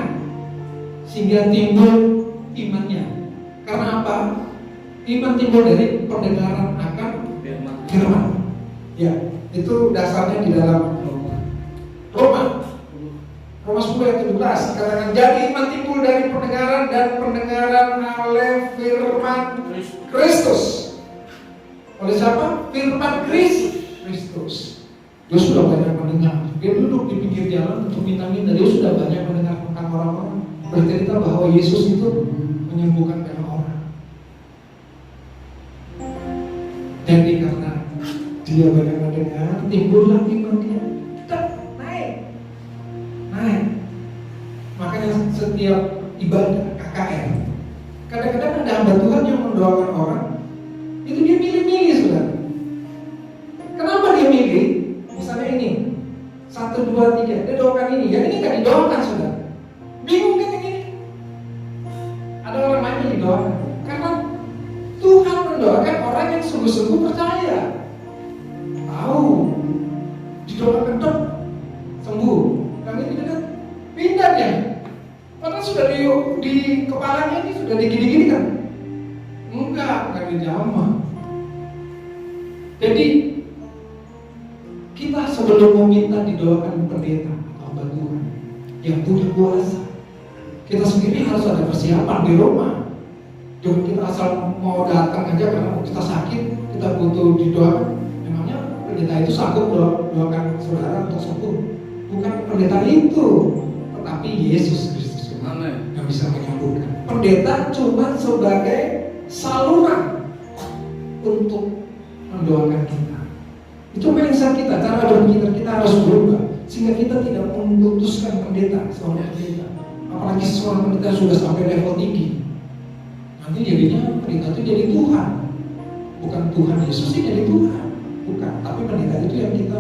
[SPEAKER 2] sehingga timbul imannya. Karena apa? Iman timbul dari pendengaran akan firman. Ya, itu dasarnya di dalam Roma 10 ayat 17 dikatakan, jadi iman timbul dari pendengaran dan pendengaran oleh firman Kristus. Oleh siapa? Firman Kristus. Dia sudah banyak mendengar. Dia duduk di pinggir jalan untuk minta-minta. Dia sudah banyak mendengar tentang orang-orang bercerita bahwa Yesus itu menyembuhkan banyak orang. Jadi karena dia banyak mendengar, timbullah iman dia. Naik. Makanya setiap ibadah KKR, kadang-kadang ada hamba Tuhan yang mendoakan orang, itu dia milih-milih, saudara. Kenapa dia milih? Misalnya ini 1, 2, 3, dia doakan ini, yang ini gak didoakan, saudara. Bingung kan yang ini? Ada orang lain yang didoakan, karena Tuhan mendoakan orang yang sungguh-sungguh percaya. Tahu didoakan dok sembuh, kami tidak pindah dia. Padahal sudah di kepalanya ini sudah digini-gini kan? Enggak dijamah. Jadi kita sebelum meminta didoakan pendeta atau hamba Tuhan yang punya kuasa, kita sendiri harus ada persiapan di rumah. Jangan kita asal mau datang aja karena kita sakit, kita butuh didoakan. Memangnya pendeta itu sanggup doakan saudara untuk sembuh? Bukan pendeta itu, tetapi Yesus Kristus yang bisa menyembuhkan. Pendeta cuma sebagai saluran untuk mendoakan kita. Itu mindset kita, cara berpikir kita harus berubah sehingga kita tidak memutuskan pendeta, seorang pendeta. Apalagi seorang pendeta sudah sampai level tinggi. Nanti jadinya pendeta itu jadi Tuhan. Bukan Tuhan Yesus sih jadi Tuhan. Bukan, tapi pendeta itu yang kita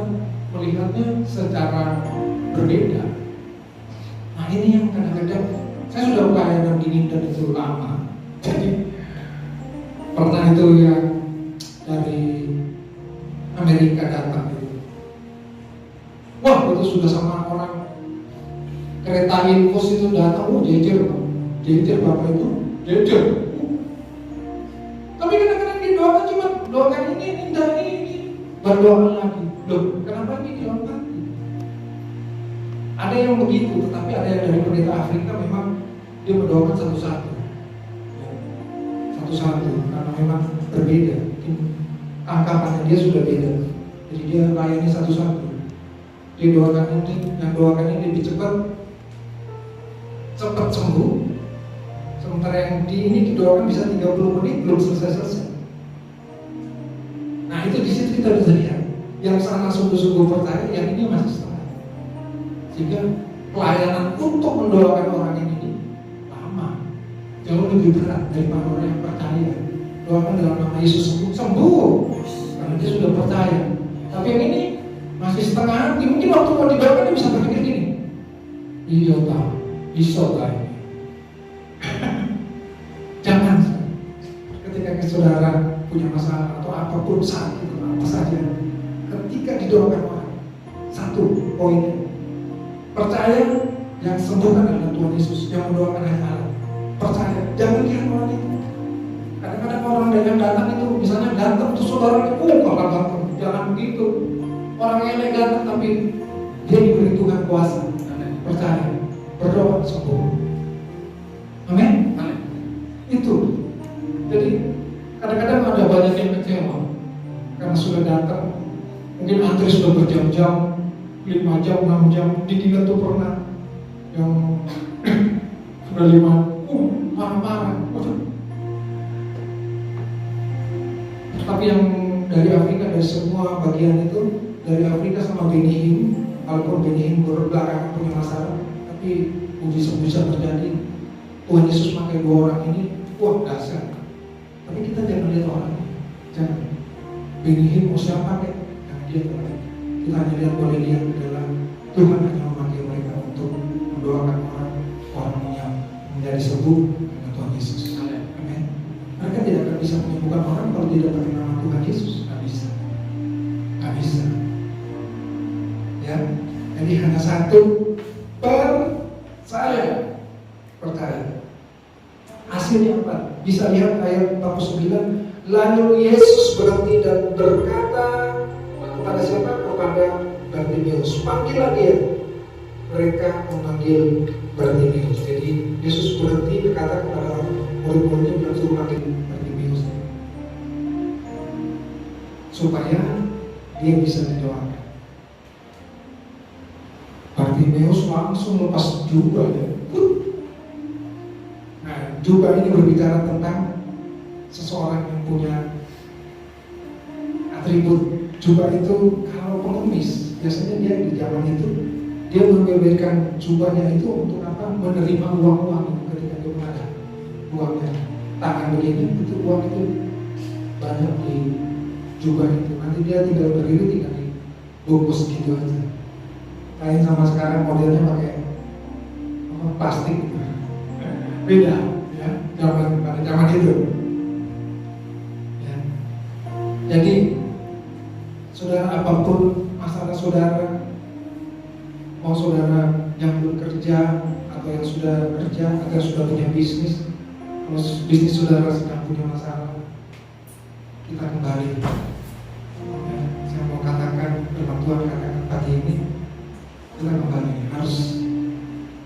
[SPEAKER 2] melihatnya secara berbeda. Nah ini yang kadang-kadang saya sudah pelayanan di Nindan itu lama. Jadi pernah itu yang dari Amerika datang itu. Wah itu sudah sama orang kereta infus itu datang, jejer bapak itu, jejer. Tapi kadang-kadang didoakan cuma doakan ini, berdoa lagi. Loh, kenapa ini diangkat? Ada yang begitu, tetapi ada yang dari pendeta Afrika memang dia mendoakan satu-satu, karena memang berbeda. Angkapannya dia sudah beda, jadi dia layani satu-satu. Dia doakan ini, yang doakan ini lebih cepat sembuh. Sementara yang ini didoakan bisa 30 menit belum selesai. Nah itu di situ kita bisa lihat, yang sana sungguh-sungguh percaya, yang ini masih setengah. Sehingga pelayanan untuk mendoakan orang ini lama, jauh lebih berat daripada orang yang percaya. Doakan dalam nama Yesus sembuh, karena dia sudah percaya. Tapi yang ini masih setengah hati. Mungkin waktu mau didoakan dia bisa berpikir gini, iya tak, bisa tak. Jangan ketika saudara punya masalah atau apapun sakit atau apa saja, ketika didoakan orang, satu poin, percaya yang sembuhkan adalah Tuhan Yesus, yang mendoakan hanya Allah. Percaya, jangan lihat orang itu. Kadang-kadang orang yang datang itu, misalnya ganteng terus saudara kalau ganteng, jangan begitu. Orang yang ganteng tapi dia diberi Tuhan kuasa. Percaya, berdoa sembuh. Amin. Itu. Jadi kadang-kadang ada banyak yang kecewa karena sudah datang, mungkin antri sudah berjam-jam, 5 jam, 6 jam. Di kita tuh pernah yang sudah 5, marah-marah. Tapi yang dari Afrika, dari semua bagian itu, dari Afrika sama Benin, walaupun Benihim belakangan punya masalah, tapi mujizat terjadi. Tuhan Yesus pakai 2 orang ini, wah dahsyat. Tapi kita jangan lihat orang, jangan. Benihim mau siapa pakai? Jangan dia pakai. Kita hanya lihat, boleh lihat adalah Tuhan hanya memakai mereka untuk mendoakan orang yang menjadi sembuh dengan Tuhan Yesus. Amin. Mereka tidak akan bisa menyembuhkan orang kalau tidak pakai nama Tuhan Yesus. Nggak bisa. Nggak bisa. Ya. Jadi hanya satu, percaya. Hasilnya apa? Bisa lihat ayat 49. Lalu Yesus berhenti dan berkata kepada siapa? Kepada Bartimeus. Panggillah dia. Mereka memanggil Bartimeus. Jadi Yesus berhenti berkata kepada murid-muridnya dan suruh panggil Bartimeus supaya dia bisa didoakan. Bartimeus langsung lepas jubah ya. Nah, jubah ini berbicara tentang seseorang yang punya atribut. Jubah itu kalau pengemis, biasanya dia di zaman itu dia memberikan jubahnya itu untuk apa? Menerima uang-uang ketika dia menada uangnya. Tangan begini, itu uang itu banyak di jubah itu. Nanti dia tinggal berdiri, tinggal dibungkus gitu aja. Lain sama sekarang modelnya pakai plastik gitu. Beda ya, pada zaman itu ya. Jadi saudara, apapun masalah saudara, mau saudara yang belum kerja atau yang sudah kerja atau yang sudah punya bisnis, kalau bisnis saudara sedang punya masalah, kita kembali ya. Saya mau katakan, firman Tuhan katakan pagi ini, kita kembali harus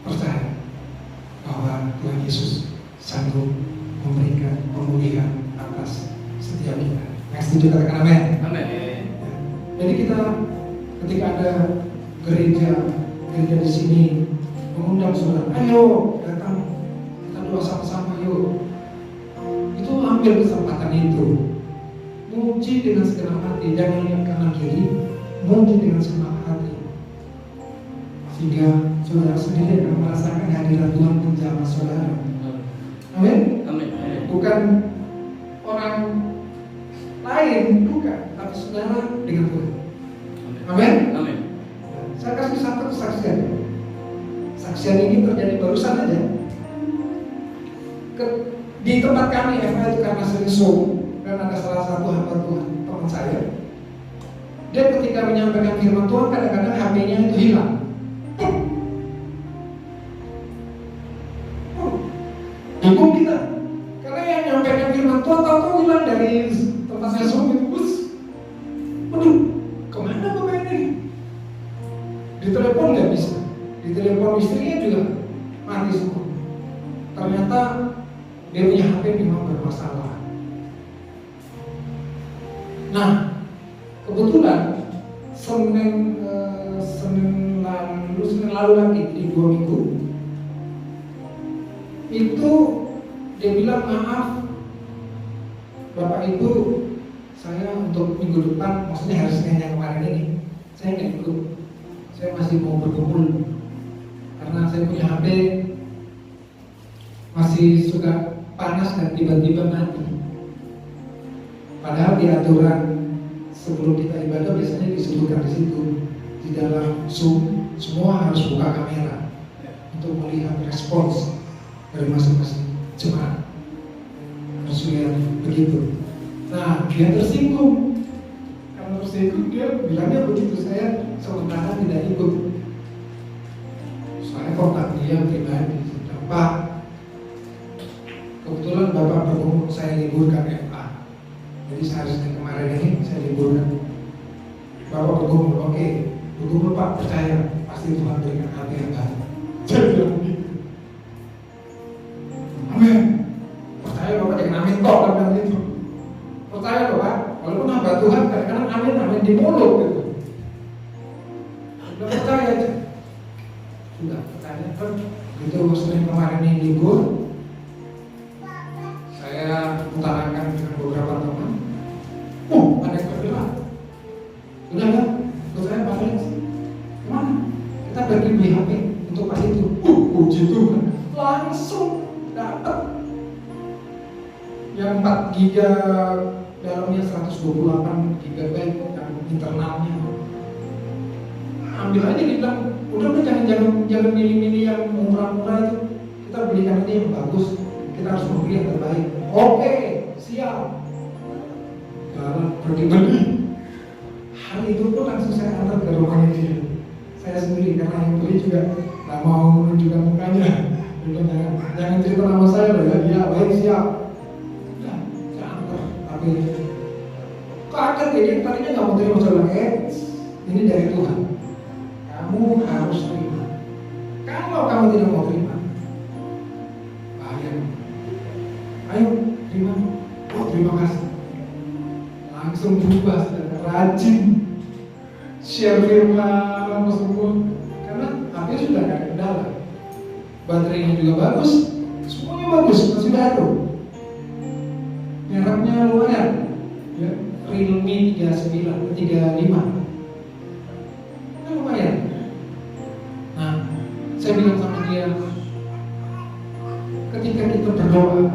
[SPEAKER 2] percaya bahwa Tuhan Yesus sanggup memberikan pemulihan atas setiap kita. Yang setuju katakan amin.
[SPEAKER 3] Amin.
[SPEAKER 2] Ya. Jadi kita ketika ada gereja di sini mengundang saudara, ayo datang kita doa sama-sama yuk. Itu ambil kesempatan itu, muji dengan segenap hati, jangan lihat kanan kiri, muji dengan segenap hati, sehingga saudara sendiri akan merasakan hadirat Tuhan menjamah saudara. Amin.
[SPEAKER 3] Amin.
[SPEAKER 2] Bukan orang lain, bukan, tapi saudara dengan Tuhan. Amin.
[SPEAKER 3] Amin.
[SPEAKER 2] Saya kasih satu kesaksian. Saksian ini terjadi barusan aja. Di tempat kami FH itu karena sering Zoom, dan ada salah satu hamba Tuhan, teman saya. Dia ketika menyampaikan firman Tuhan, kadang-kadang HP-nya itu hilang. Bingung kita, karena yang nyampaikan firman Tuhan tahu-tahu hilang dari tempatnya Zoom itu. Waduh, kemana bapak ini? Ditelepon nggak bisa, ditelepon istrinya juga mati semua. Ternyata dia punya HP memang bermasalah. Nah, kebetulan Senin lalu lagi di 2 minggu itu dia bilang, maaf Bapak Ibu, saya untuk minggu depan, maksudnya hari Senin yang kemarin ini, saya nggak ikut. Saya masih mau berkumpul karena saya punya HP masih suka panas dan tiba-tiba mati. Padahal di aturan sebelum kita ibadah biasanya disebutkan di situ, di dalam Zoom semua harus buka kamera untuk melihat respons dari masing-masing jemaat. Harus lihat begitu. Nah, dia tersinggung. Kalau tersinggung dia bilangnya begitu, saya sementara tidak ikut. Saya kontak dia pribadi, Pak, kebetulan Bapak berumur, saya liburkan FA. Jadi seharusnya kemarin ini saya liburkan. Bapak berumur, oke, berumur Pak, percaya pasti Tuhan berikan hati yang baik. Saya bilang begitu. Amin. Percaya Bapak, jangan amin kok bilang itu. Percaya Bapak, walaupun hamba Tuhan kadang-kadang amin di mulut gitu. Sudah percaya aja. Sudah percaya kan. Itu Senin kemarin ini libur. Saya utarakan dengan beberapa teman. Ada yang berbilang, udah kan? Percaya Pak Alex? Kemana? langsung dapat. Yang 4 giga dalamnya 128 GB yang internalnya. Ambil aja, dibilang udah jangan milih-milih yang murah-murah itu. Kita belikan aja yang bagus. Kita harus membeli yang terbaik. Oke, siap. Jalan pergi beli. Hari itu pun langsung saya antar ke rumahnya dia. Saya sendiri karena yang beli juga nggak mau menunjukkan mukanya. Jangan cerita nama saya loh ya. Iya, baik, siap. Ya, saya antar. Tapi kaget dia tadinya nggak mau terima. Saya bilang, ini dari Tuhan. Kamu harus terima. Kalau kamu tidak mau terima, ayo terima. Oh, terima kasih. Langsung berubah, rajin share firman apa semua. Karena HP sudah nggak ada kendala, baterainya juga bagus, semuanya bagus, masih baru. Mereknya lumayan, ya, Realme 35. Nah, lumayan. Nah, saya bilang sama dia, ketika kita berdoa,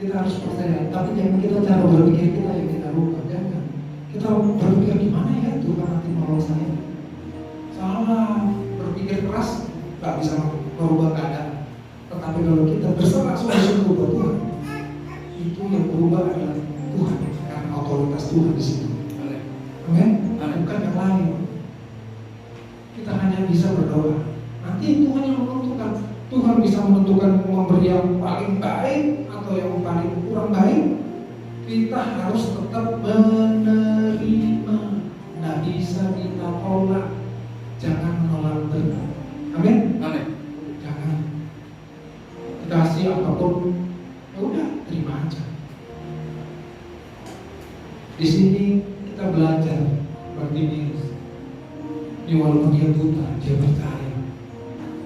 [SPEAKER 2] kita harus percaya, tapi jangan kita cara berpikir kita yang kita rubah, jangan. Kita berpikir gimana ya Tuhan nanti menolong saya. Salah, berpikir keras tak bisa merubah keadaan. Tetapi kalau kita berserah semuanya buat Tuhan, itu yang berubah adalah Tuhan, karena otoritas Tuhan di situ. Amin. Bukan yang lain. Kita hanya bisa berdoa. Nanti Tuhan yang menentukan. Tuhan bisa menentukan memberi yang paling baik atau yang paling kurang baik. Kita harus tetap menerima. Nggak bisa kita tolak. Jangan menolak berkat. Amin.
[SPEAKER 3] Amin.
[SPEAKER 2] Jangan. Dikasih apapun, ya udah terima aja. Di sini kita belajar Bartimeus. Ini walaupun dia buta, dia percaya.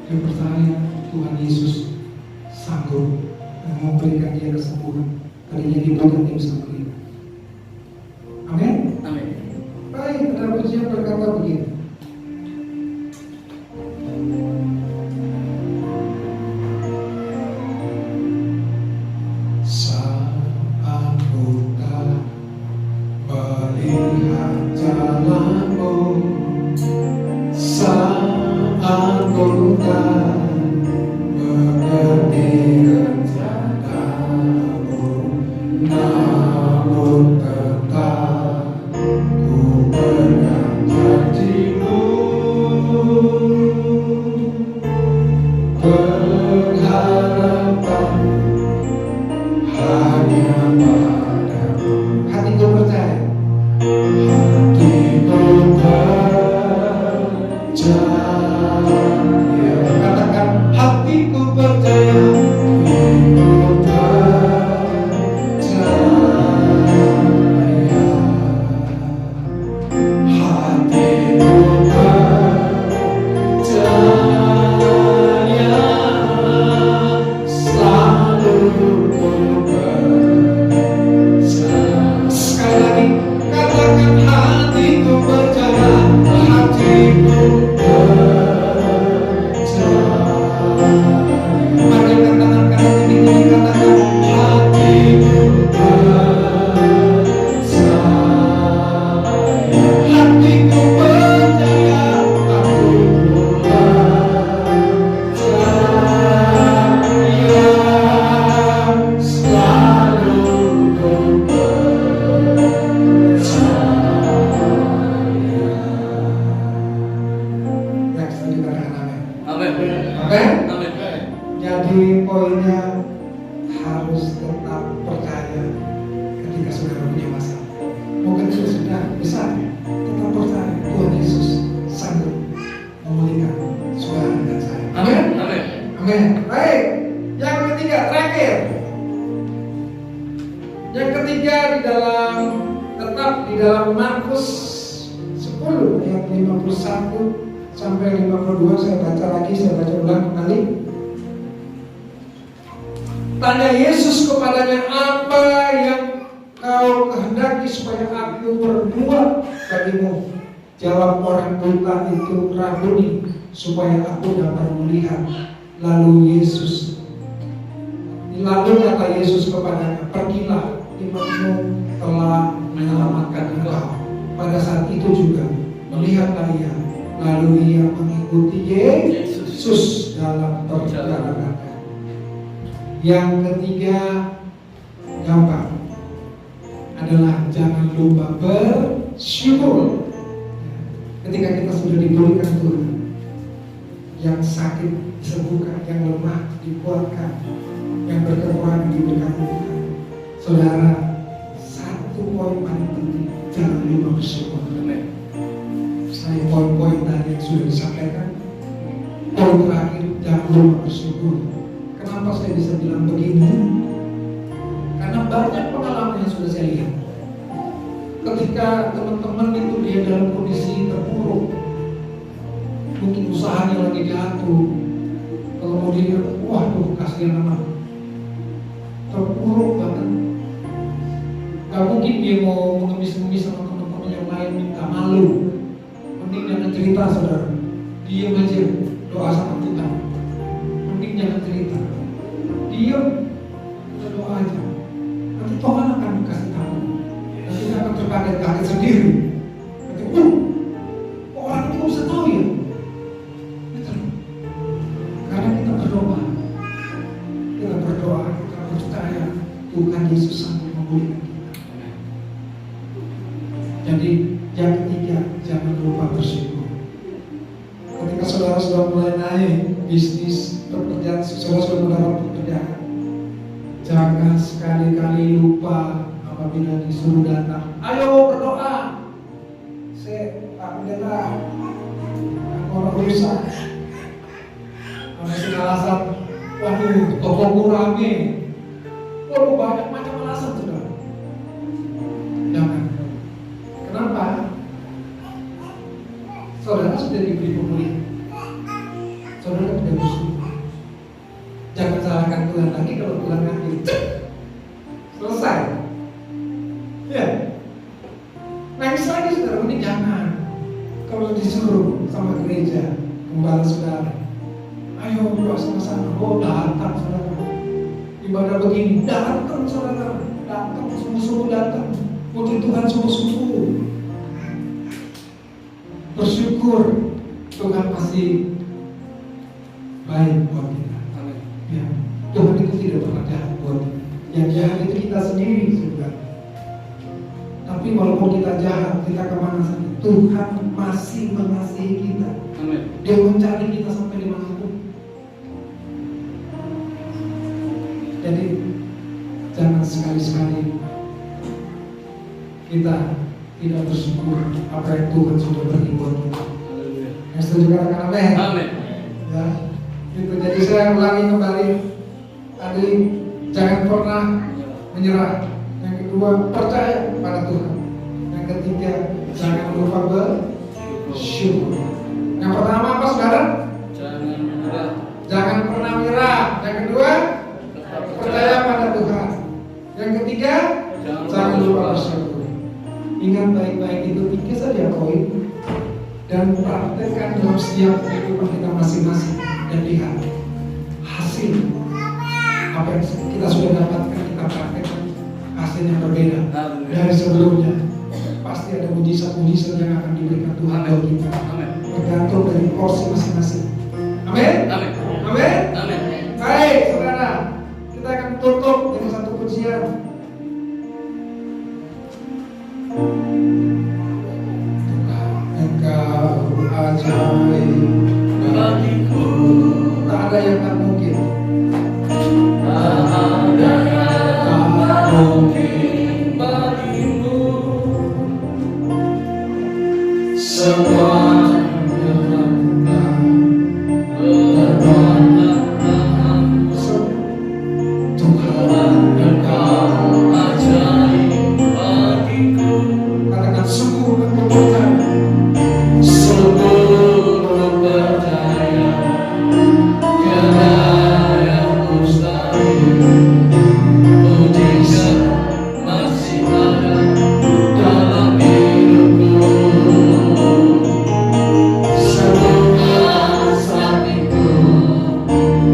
[SPEAKER 2] Dia percaya Tuhan Yesus sanggup memberikan dia kesembuhan. Tadinya dia buta, dia bisa melihat. Amin.
[SPEAKER 3] Amin.
[SPEAKER 2] Baik, ada pujian berkata begini. Saat buta melihat jalanmu, saat buta mengerti rencanamu, namun tetap ku pegang janjimu. Pengharapan hanya padamu. Hatiku percaya. Hatiku percaya. Katakan, hatiku percaya. Hatiku percaya. Hatiku percaya. Selalu ku percaya. Sekali lagi, katakan, hatiku percaya. Hatiku percaya. Mari angkat tangan kanan ini, katakan, hatiku percaya. Hatiku percaya. Hatiku percaya. Selalu ku percaya. Next, kita katakan amin.
[SPEAKER 3] Amin.
[SPEAKER 2] Amin.
[SPEAKER 3] Amin.
[SPEAKER 2] Jadi poinnya harus tetap percaya ketika saudara punya masalah. Mungkin sudah besar, tetap percaya Tuhan Yesus sanggup memulihkan saudara dan saya. Amin.
[SPEAKER 3] Amin.
[SPEAKER 2] Amin. Baik. Yang ketiga, terakhir. Yang ketiga tetap di dalam Markus 10 ayat 51 sampai 52. Saya baca ulang kembali. Tanya Yesus kepadanya, apa yang kau kehendaki supaya aku berbuat bagimu? Jawab orang buta itu, Rabuni, supaya aku dapat melihat. Lalu Yesus Lalu kata Yesus kepadanya, pergilah, imanmu telah menyelamatkan engkau. Pada saat itu juga melihatlah ia, lalu ia mengikuti Yesus dalam perjalanannya. Yang ketiga, gampang, adalah jangan lupa bersyukur. Ketika kita sudah diberikan Tuhan, yang sakit disembuhkan, yang lemah dikuatkan, yang berkekurangan diberikan Tuhan. Saudara, satu poin paling penting, jangan lupa bersyukur. Selain poin-poin tadi yang sudah disampaikan, poin terakhir, jangan lupa bersyukur. Kenapa saya bisa bilang begini? Karena banyak pengalaman yang sudah saya lihat. Ketika teman-teman itu dia dalam kondisi terpuruk, mungkin usahanya lagi jatuh, kemudian waduh kasihan amat, terpuruk banget. Gak mungkin dia mau mengemis-ngemis sama teman-teman yang lain, minta malu. Mending jangan cerita, saudara. Diam aja, doa sama Tuhan. Mending jangan cerita, diam, kita doa aja. Nanti Tuhan akan kasih tahu. Nanti kita akan terkaget-kaget sendiri. Nanti, orang ini kok bisa tahu ya? Betul. Karena kita berdoa, kita percaya Tuhan Yesus sanggup memulihkan kita. Jadi yang ketiga, jangan lupa bersyukur. Ketika saudara sudah mulai naik bisnis, pekerjaan, saudara sudah mendapat pekerjaan, jangan sekali-kali lupa apabila disuruh datang, ayo berdoa. Pak Pendeta, orang rusak, masih alasan, waduh, tokoku rame, waduh banyak macam alasan saudara. Jangan. Kenapa? Saudara sudah diberi pemulihan, saudara tidak bersyukur. Jangan salahkan Tuhan lagi kalau Tuhan ngambil. Selesai. Ya. Nangis lagi saudara, ini jangan. Kalau disuruh sama gereja, gembala saudara, ayo doa sama-sama. Oh datang saudara. Ibadah begini, datang saudara. Datang, sungguh-sungguh datang. Puji Tuhan sungguh-sungguh. Bersyukur, Tuhan pasti baik buat kita. Ya, Tuhan itu tidak pernah jahat buat kita. Yang jahat itu kita sendiri sebenarnya. Tapi walaupun kita jahat, kita kemana saja, Tuhan masih mengasihi kita.
[SPEAKER 3] Amin.
[SPEAKER 2] Dia mencari kita sampai dimanapun. Jadi jangan sekali-sekali kita tidak bersyukur apa yang Tuhan sudah beri buat kita. Yang setuju katakan amin.
[SPEAKER 3] Amin.
[SPEAKER 2] Ya, itu. Jadi saya ulangi kembali tadi, jangan pernah menyerah. Yang kedua, percaya pada Tuhan. Yang ketiga, jangan lupa bersyukur. Yang pertama apa saudara?
[SPEAKER 3] Jangan menyerah.
[SPEAKER 2] Jangan pernah menyerah. Yang kedua, percaya pada Tuhan. Yang ketiga, jangan lupa bersyukur. Ingat baik-baik itu, pikir saja poin dan praktekkan dalam setiap kehidupan kita masing-masing dan lihat hasil apa yang kita sudah dapatkan, kita praktekkan hasilnya berbeda dari sebelumnya. Pasti ada mujizat-mujizat yang akan diberikan Tuhan bagi kita. Bergantung dari porsi masing-masing. Amin.
[SPEAKER 3] Amin.
[SPEAKER 2] Amin.
[SPEAKER 3] Amin.
[SPEAKER 2] Baik, saudara, kita akan tutup dengan satu pujian. Engkau ajaib bagiku, tak ada yang tak mungkin.
[SPEAKER 3] Tak ada yang tak mungkin bagimu. Semua Tuhan, Engkau ajaib bagiku.
[SPEAKER 2] Katakan sungguh aku percaya.
[SPEAKER 3] Sungguh percaya tiada yang mustahil. Mujizat masih ada dalam hidupku. Sembuhkan sakitku,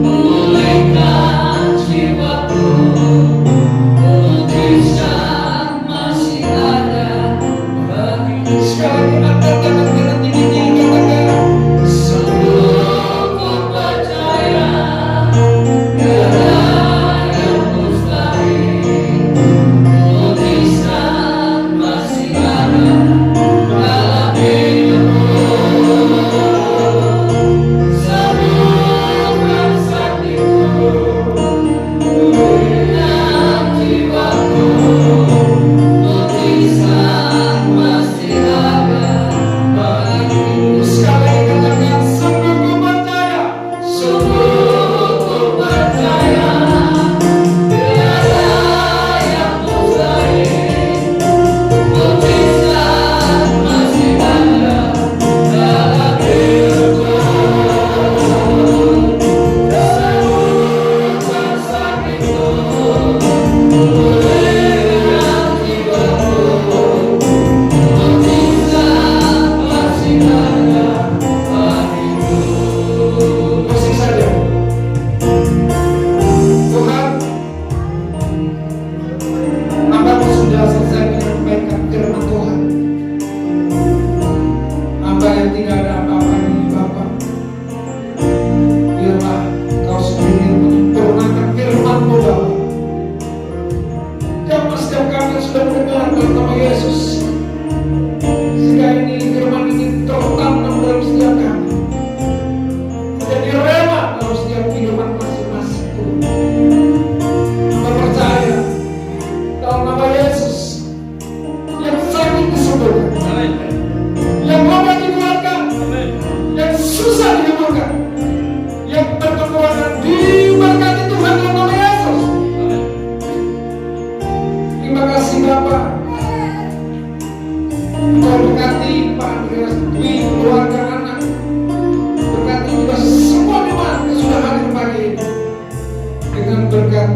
[SPEAKER 3] pulihkan jiwaku.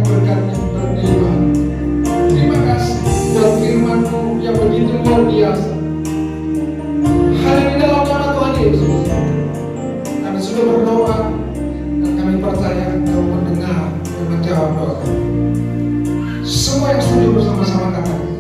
[SPEAKER 2] berkat yang berlimpah. Terima kasih buat firman-Mu yang begitu luar biasa. Hanya di dalam nama Tuhan Yesus kami sudah berdoa dan kami percaya Engkau mendengar dan menjawab doa. Semua yang setuju bersama-sama katakan